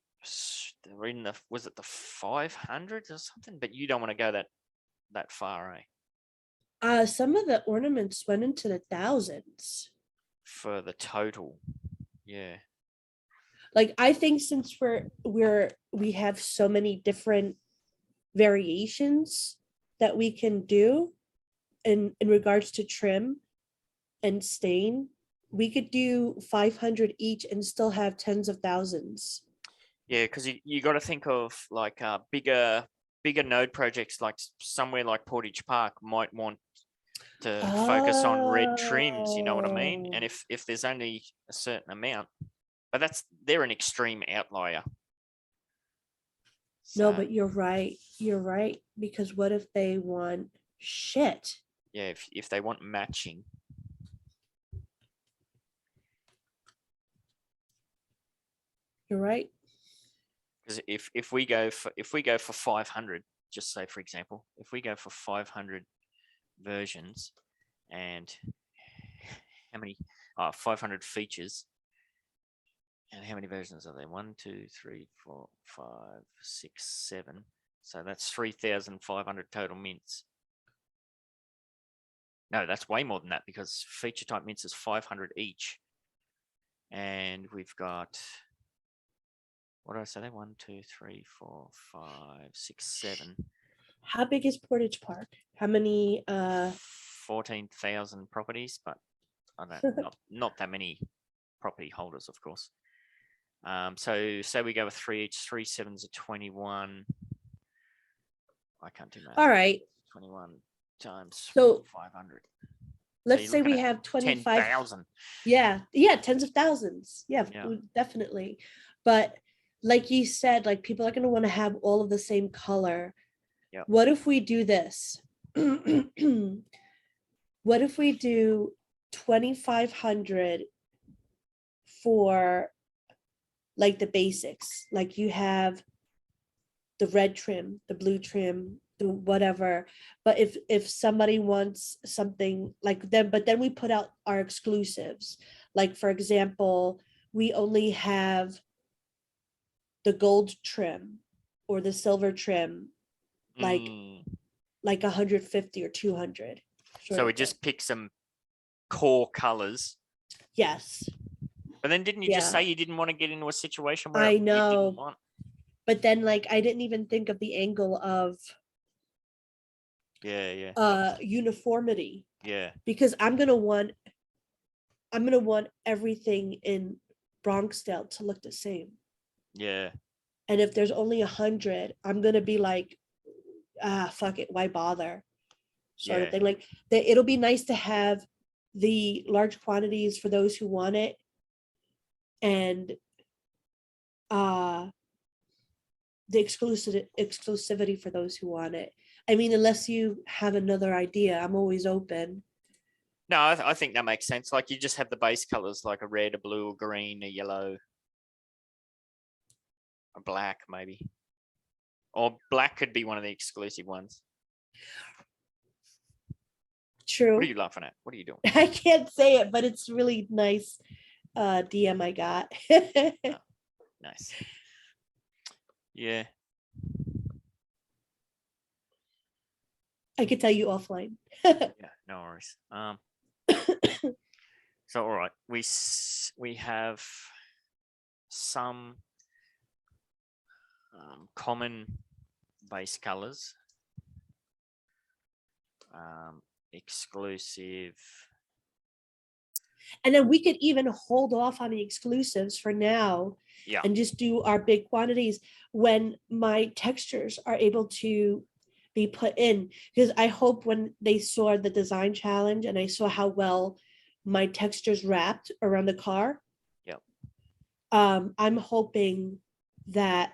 They were in the, was it the 500s or something? But you don't want to go that far, eh? Some of the ornaments went into the thousands. For the total. Yeah. Like I think since we have so many different variations that we can do in regards to trim and stain, we could do 500 each and still have tens of thousands. Yeah, because you got to think of like bigger node projects, like somewhere like Portage Park might want to focus on red trims, you know what I mean? And if there's only a certain amount, but they're an extreme outlier. No, So, but you're right. You're right. Because what if they want shit? yeah, if they want matching. You're right. Because if we go for 500, just say for example, if we go for 500 versions and how many 500 features, and how many versions are there? 1, 2, 3, 4, 5, 6, 7. So that's 3,500 total mints. No, that's way more than that because feature type mints is 500 each. And we've got, what did I say there? 1, 2, 3, 4, 5, 6, 7. How big is Portage Park? How many 14,000 properties, but I don't not that many property holders, of course. So say we go with 3 each, 3 sevens are 21. I can't do math. all right. 21 times So 500. let's you're say looking we at have 25. 10,000. Yeah, tens of thousands. Yeah, Yeah. definitely. But like you said, like people are going to want to have all of the same color. Yep. What if we do this? What if we do 2,500 for like the basics? Like you have the red trim, the blue trim, the whatever. But if somebody wants something like them, but then we put out our exclusives. Like for example, we only have the gold trim or the silver trim, like Mm. 150 or 200. So we just pick some core colors. Yes. But then didn't you just Yeah. say you didn't want to get into a situation where I you didn't know. want? But then like I didn't even think of the angle of Yeah. uniformity, Yeah. because I'm gonna want everything in Bronxdale to look the same. Yeah. And if there's only 100, I'm gonna be like, fuck it, why bother? Sort of Yeah. thing. Like it'll be nice to have the large quantities for those who want it, and the exclusivity for those who want it. I mean, unless you have another idea, I'm always open. No, I think that makes sense. Like you just have the base colors, like a red, a blue, a green, a yellow, a black, maybe. Or black could be one of the exclusive ones. True. What are you laughing at? What are you doing? I can't say it, but it's really nice DM I got. Nice. Yeah. I could tell you offline. Yeah, no worries. So all right, we have some common base colors, exclusive. And then we could even hold off on the exclusives for now, Yeah. and just do our big quantities when my textures are able to be put in. Because I hope when they saw the design challenge and I saw how well my textures wrapped around the car. Yep. I'm hoping that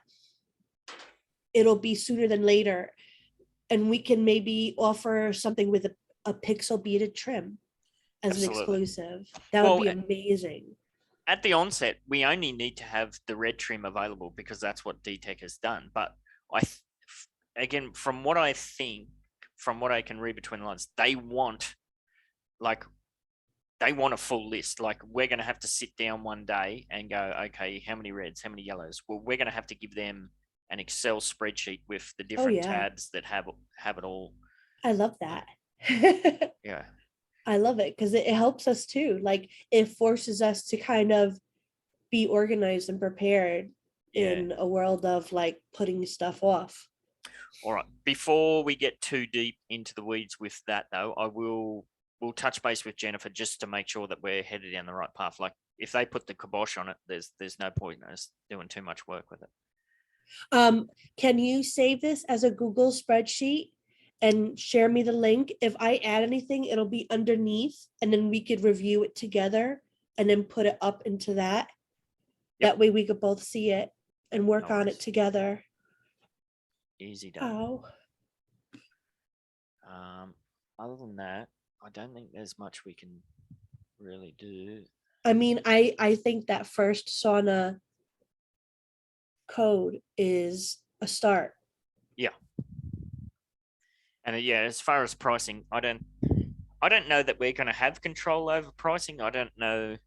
it'll be sooner than later, and we can maybe offer something with a pixel beaded trim as Absolutely. an exclusive. That would be amazing. At the onset, we only need to have the red trim available because that's what Detech has done. But again, from what I can read between the lines, they want a full list. Like we're going to have to sit down one day and go, okay, how many reds, how many yellows? Well, we're going to have to give them an Excel spreadsheet with the different tabs that have it all. I love that. Yeah. I love it because it helps us too. Like it forces us to kind of be organized and prepared in a world of like putting stuff off. All right. Before we get too deep into the weeds with that, though, we'll touch base with Jennifer just to make sure that we're headed down the right path. Like if they put the kibosh on it, there's no point in us doing too much work with it. Can you save this as a Google spreadsheet and share me the link? If I add anything, it'll be underneath, and then we could review it together and then put it up into that. That way we could both see it and work on it together. Easy done. Oh. Other than that, I don't think there's much we can really do. I mean, I think that first sauna code is a start. Yeah. And as far as pricing, I don't know that we're going to have control over pricing. I don't know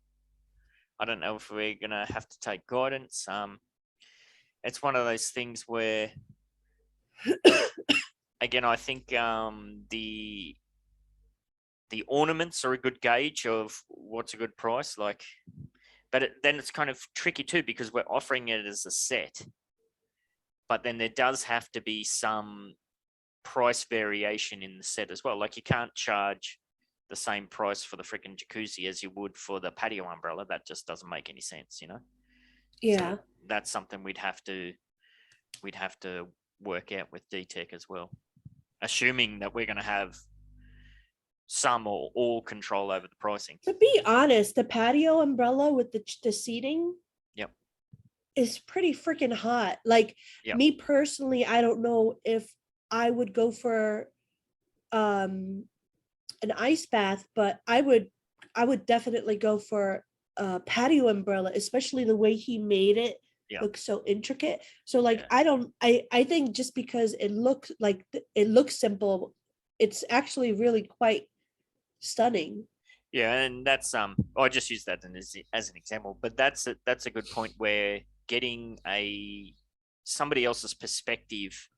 if we're going to have to take guidance. It's one of those things where, again, I think the ornaments are a good gauge of what's a good price. Like, but then it's kind of tricky too because we're offering it as a set. But then there does have to be some price variation in the set as well. Like you can't charge the same price for the freaking jacuzzi as you would for the patio umbrella. That just doesn't make any sense, Yeah. So that's something we'd have to work out with Detech as well, assuming that we're going to have some or all control over the pricing. To be honest, the patio umbrella with the seating. Yep. is pretty freaking hot. Like Yeah. me personally, I don't know if I would go for an ice bath, but I would definitely go for a patio umbrella, especially the way he made it Yeah. look so intricate. So like Yeah. I think just because it looks like it looks simple, it's actually really quite stunning. Yeah, and that's I just use that as an example, but that's a good point where getting somebody else's perspective,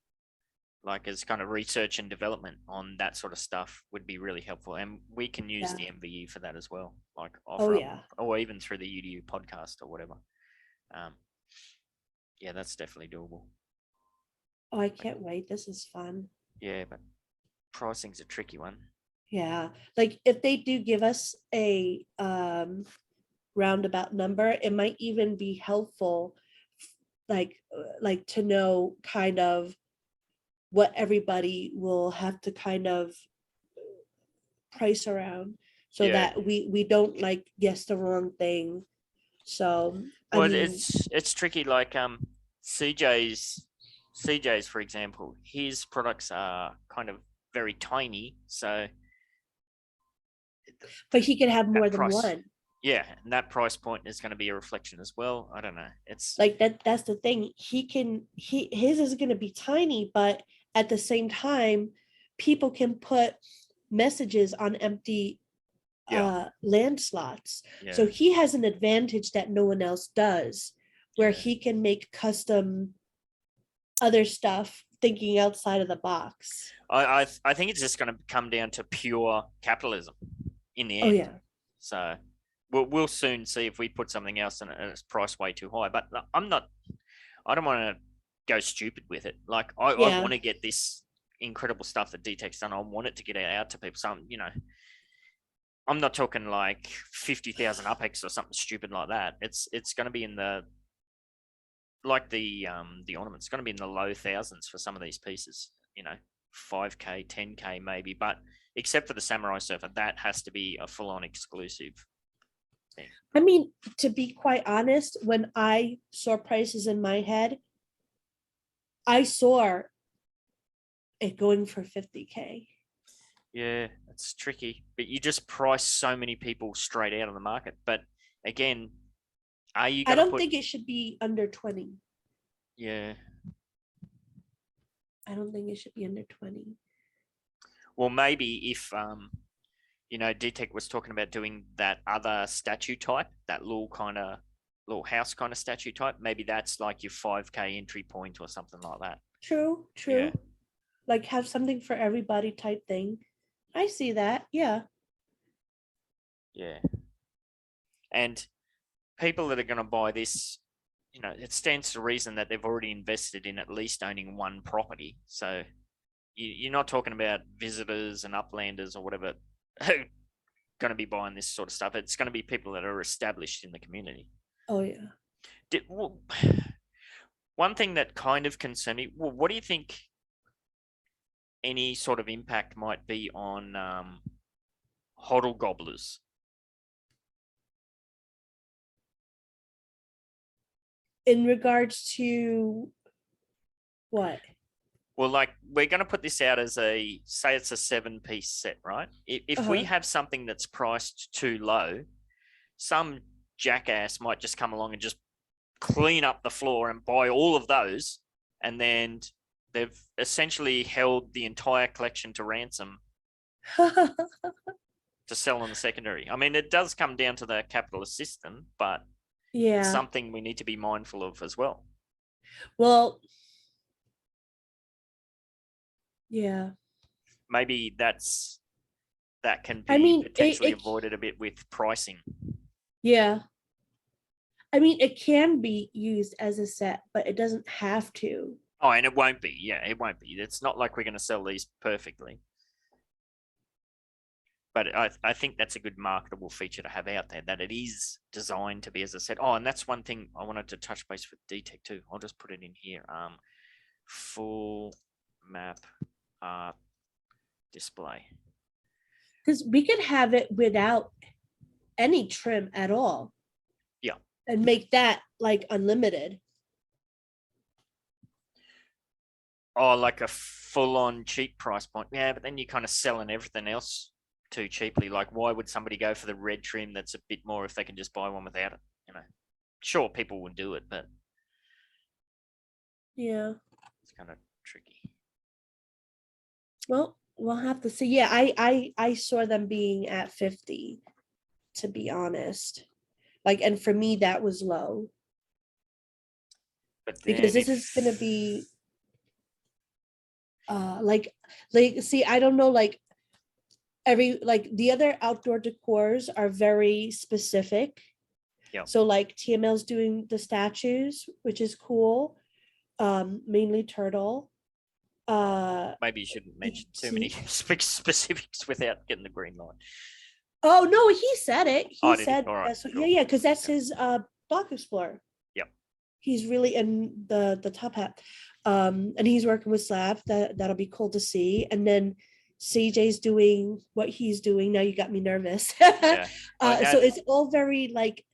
like as kind of research and development on that sort of stuff, would be really helpful, and we can use Yeah. the MVE for that as well, like Oh offer up, yeah. or even through the UDU podcast or whatever. Yeah, that's definitely doable. Oh, I can't wait. This is fun. Yeah, but pricing's a tricky one. Yeah. Like if they do give us a roundabout number, it might even be helpful like to know kind of what everybody will have to kind of price around so Yeah. that we don't like guess the wrong thing. So I Well, mean, it's tricky. Like CJ's for example, his products are kind of very tiny, so but he could have more that than price, one. yeah, and that price point is going to be a reflection as well. I don't know. It's Like that's the thing. He his is going to be tiny, but at the same time, people can put messages on empty yeah, land slots. So yeah, he has an advantage that no one else does, where yeah. he can make custom other stuff thinking outside of the box. I think it's just going to come down to pure capitalism in the Oh end. yeah. So we'll soon see if we put something else and it's priced way too high. But I don't want to go stupid with it. Like I Yeah. want to get this incredible stuff that Detech's done. I want it to get out to people. So I'm not talking like 50,000 UPEX or something stupid like that. It's going to be in the ornaments. It's going to be in the low thousands for some of these pieces. 5K, 10K maybe, but except for the Samurai Surfer, that has to be a full-on exclusive thing. I mean, to be quite honest, when I saw prices in my head, I saw it going for 50K. Yeah, it's tricky, but you just price so many people straight out of the market. But again, are you I going to don't put? think it should be under 20. Yeah. I don't think it should be under 20. Well, maybe if Detech was talking about doing that other statue type, that little house kind of statue type. Maybe that's like your 5K entry point or something like that. True. Yeah. Like have something for everybody type thing. I see that. Yeah. Yeah. And people that are going to buy this, it stands to reason that they've already invested in at least owning one property. So you're not talking about visitors and uplanders or whatever going to be buying this sort of stuff. It's going to be people that are established in the community. Oh yeah. One thing that kind of concerned me, well, what do you think any sort of impact might be on hodl gobblers? In regards to what? Well, like we're going to put this out as say it's a 7-piece set, right? If we have something that's priced too low, some jackass might just come along and just clean up the floor and buy all of those, and then they've essentially held the entire collection to ransom to sell on the secondary. I mean, it does come down to the capitalist system, but Yeah. it's something we need to be mindful of as well. Well, yeah. Maybe that can be potentially avoided a bit with pricing. Yeah. I mean, it can be used as a set, but it doesn't have to. Oh, and it won't be. Yeah, it won't be. It's not like we're going to sell these perfectly. But I think that's a good marketable feature to have out there, that it is designed to be, as I said. Oh, and that's one thing I wanted to touch base with Detech too. I'll just put it in here. Full map art display. Because we could have it without any trim at all. Yeah. And make that like unlimited. Oh, like a full-on cheap price point. Yeah, but then you're kind of selling everything else too cheaply. Like, why would somebody go for the red trim that's a bit more if they can just buy one without it? Sure, people would do it, but Yeah. it's kind of tricky. Well, we'll have to see. Yeah, I saw them being at 50, to be honest. Like, and for me, that was low But because then this is gonna be like see, I don't know, like the other outdoor decors are very specific. Yep. So like TML's doing the statues, which is cool. Mainly turtle. maybe you shouldn't mention too many specifics without getting the green light. Oh no, he said it. He Oh, did he? said All right, that's what, cool. yeah, because that's Yep. his Block Explorer. Yep. He's really in the top hat. And he's working with Slav. That'll be cool to see. And then CJ's doing what he's doing. Now you got me nervous. Yeah. Well, So it's all very like,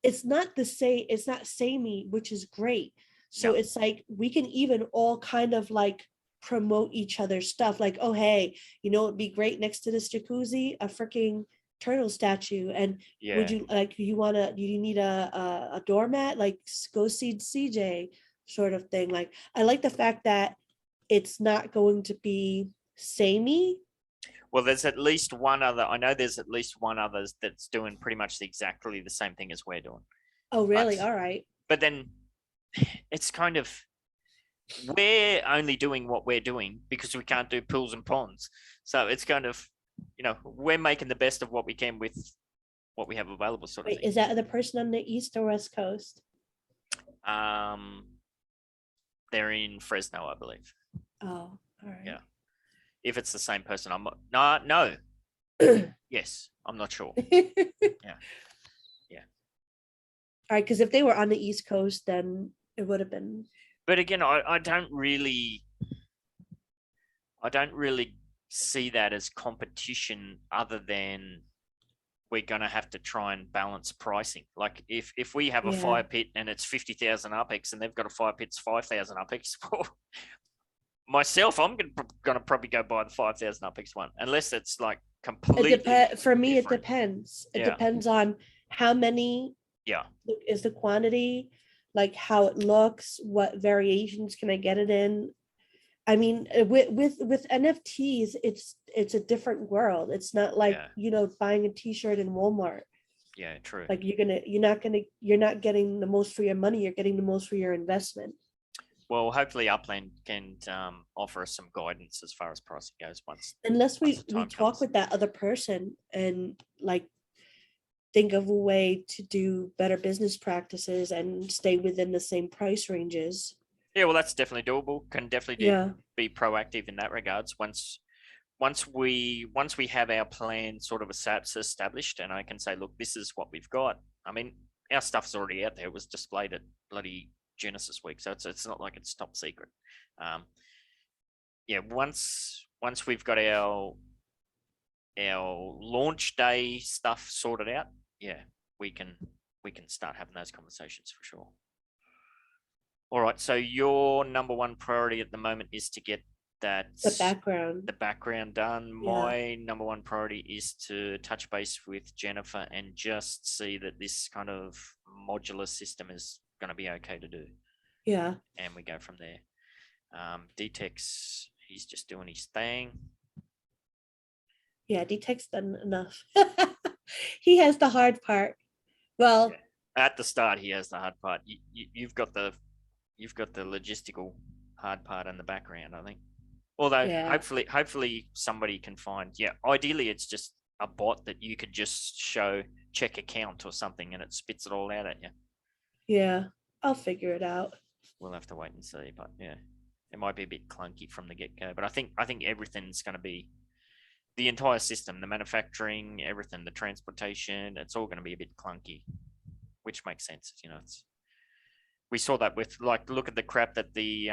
it's not the same, it's not samey, which is great. So No. it's like we can even all kind of like promote each other's stuff. Like, oh hey, it'd be great next to this jacuzzi, a freaking turtle statue. And would Yeah. you like, do you need a doormat? Like go see CJ, sort of thing. Like I like the fact that it's not going to be samey. Well, there's at least one other. I know there's at least one other that's doing pretty much exactly the same thing as we're doing. Oh really? But- All right. But then it's kind of, we're only doing what we're doing because we can't do pools and ponds. So it's kind of, we're making the best of what we can with what we have available, sort of Wait, thing. is that the person on the east or west coast? They're in Fresno, I believe. Oh, all right. Yeah. If it's the same person, I'm not. No. Yes, I'm not sure. Yeah. Yeah. All right, because if they were on the east coast, then it would have been. But again, I don't really see that as competition, other than we're going to have to try and balance pricing. Like if we have a Yeah. fire pit and it's 50,000 UPEX and they've got a fire pit's 5,000 UPEX, myself, I'm going to probably go buy the 5,000 UPEX one, unless it's like completely. For me, different. it depends. It Yeah. depends on how many Yeah. is the quantity, like how it looks, what variations can I get it in. I mean, with NFTs, it's a different world. It's not like, Yeah. Buying a t-shirt in Walmart. Yeah, true. Like you're not getting the most for your money, you're getting the most for your investment. Well, hopefully Upland can offer us some guidance as far as pricing goes Unless we once the time talk comes. with that other person and like think of a way to do better business practices and stay within the same price ranges. Yeah, well, that's definitely doable. Can definitely be proactive in that regards. Once we have our plan sort of established, and I can say, look, this is what we've got. I mean, our stuff's already out there. It was displayed at bloody Genesis Week, so it's not like it's top secret. Yeah, once we've got our launch day stuff sorted out, yeah, we can start having those conversations for sure. All right, so your number one priority at the moment is to get the background done. Yeah. My number one priority is to touch base with Jennifer and just see that this kind of modular system is going to be okay to do. Yeah. And we go from there. Detech's, he's just doing his thing. Yeah, Detech's done enough. He has the hard part. Well, at the start, he has the hard part. You've got the logistical hard part in the background, I think. Although hopefully somebody can find. Yeah, ideally it's just a bot that you could just check account or something, and it spits it all out at you. Yeah, I'll figure it out. We'll have to wait and see, but yeah, it might be a bit clunky from the get-go. But I think everything's going to be, the entire system, the manufacturing, everything, the transportation, it's all going to be a bit clunky, which makes sense. We saw that with, like, look at the crap that the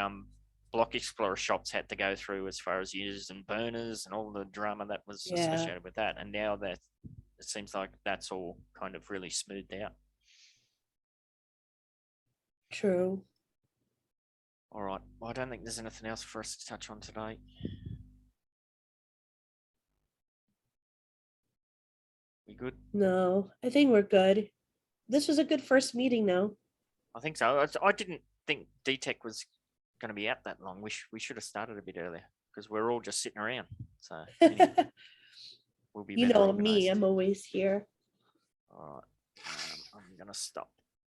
Block Explorer shops had to go through as far as users and burners and all the drama that was associated with that. And now that it seems like that's all kind of really smoothed out. True. All right. Well, I don't think there's anything else for us to touch on today. We good? No, I think we're good. This was a good first meeting now. I think so. I didn't think Detech was going to be out that long. We should have started a bit earlier because we're all just sitting around. So anyway, we'll be You better know me, organised. I'm always here. All right. I'm going to stop.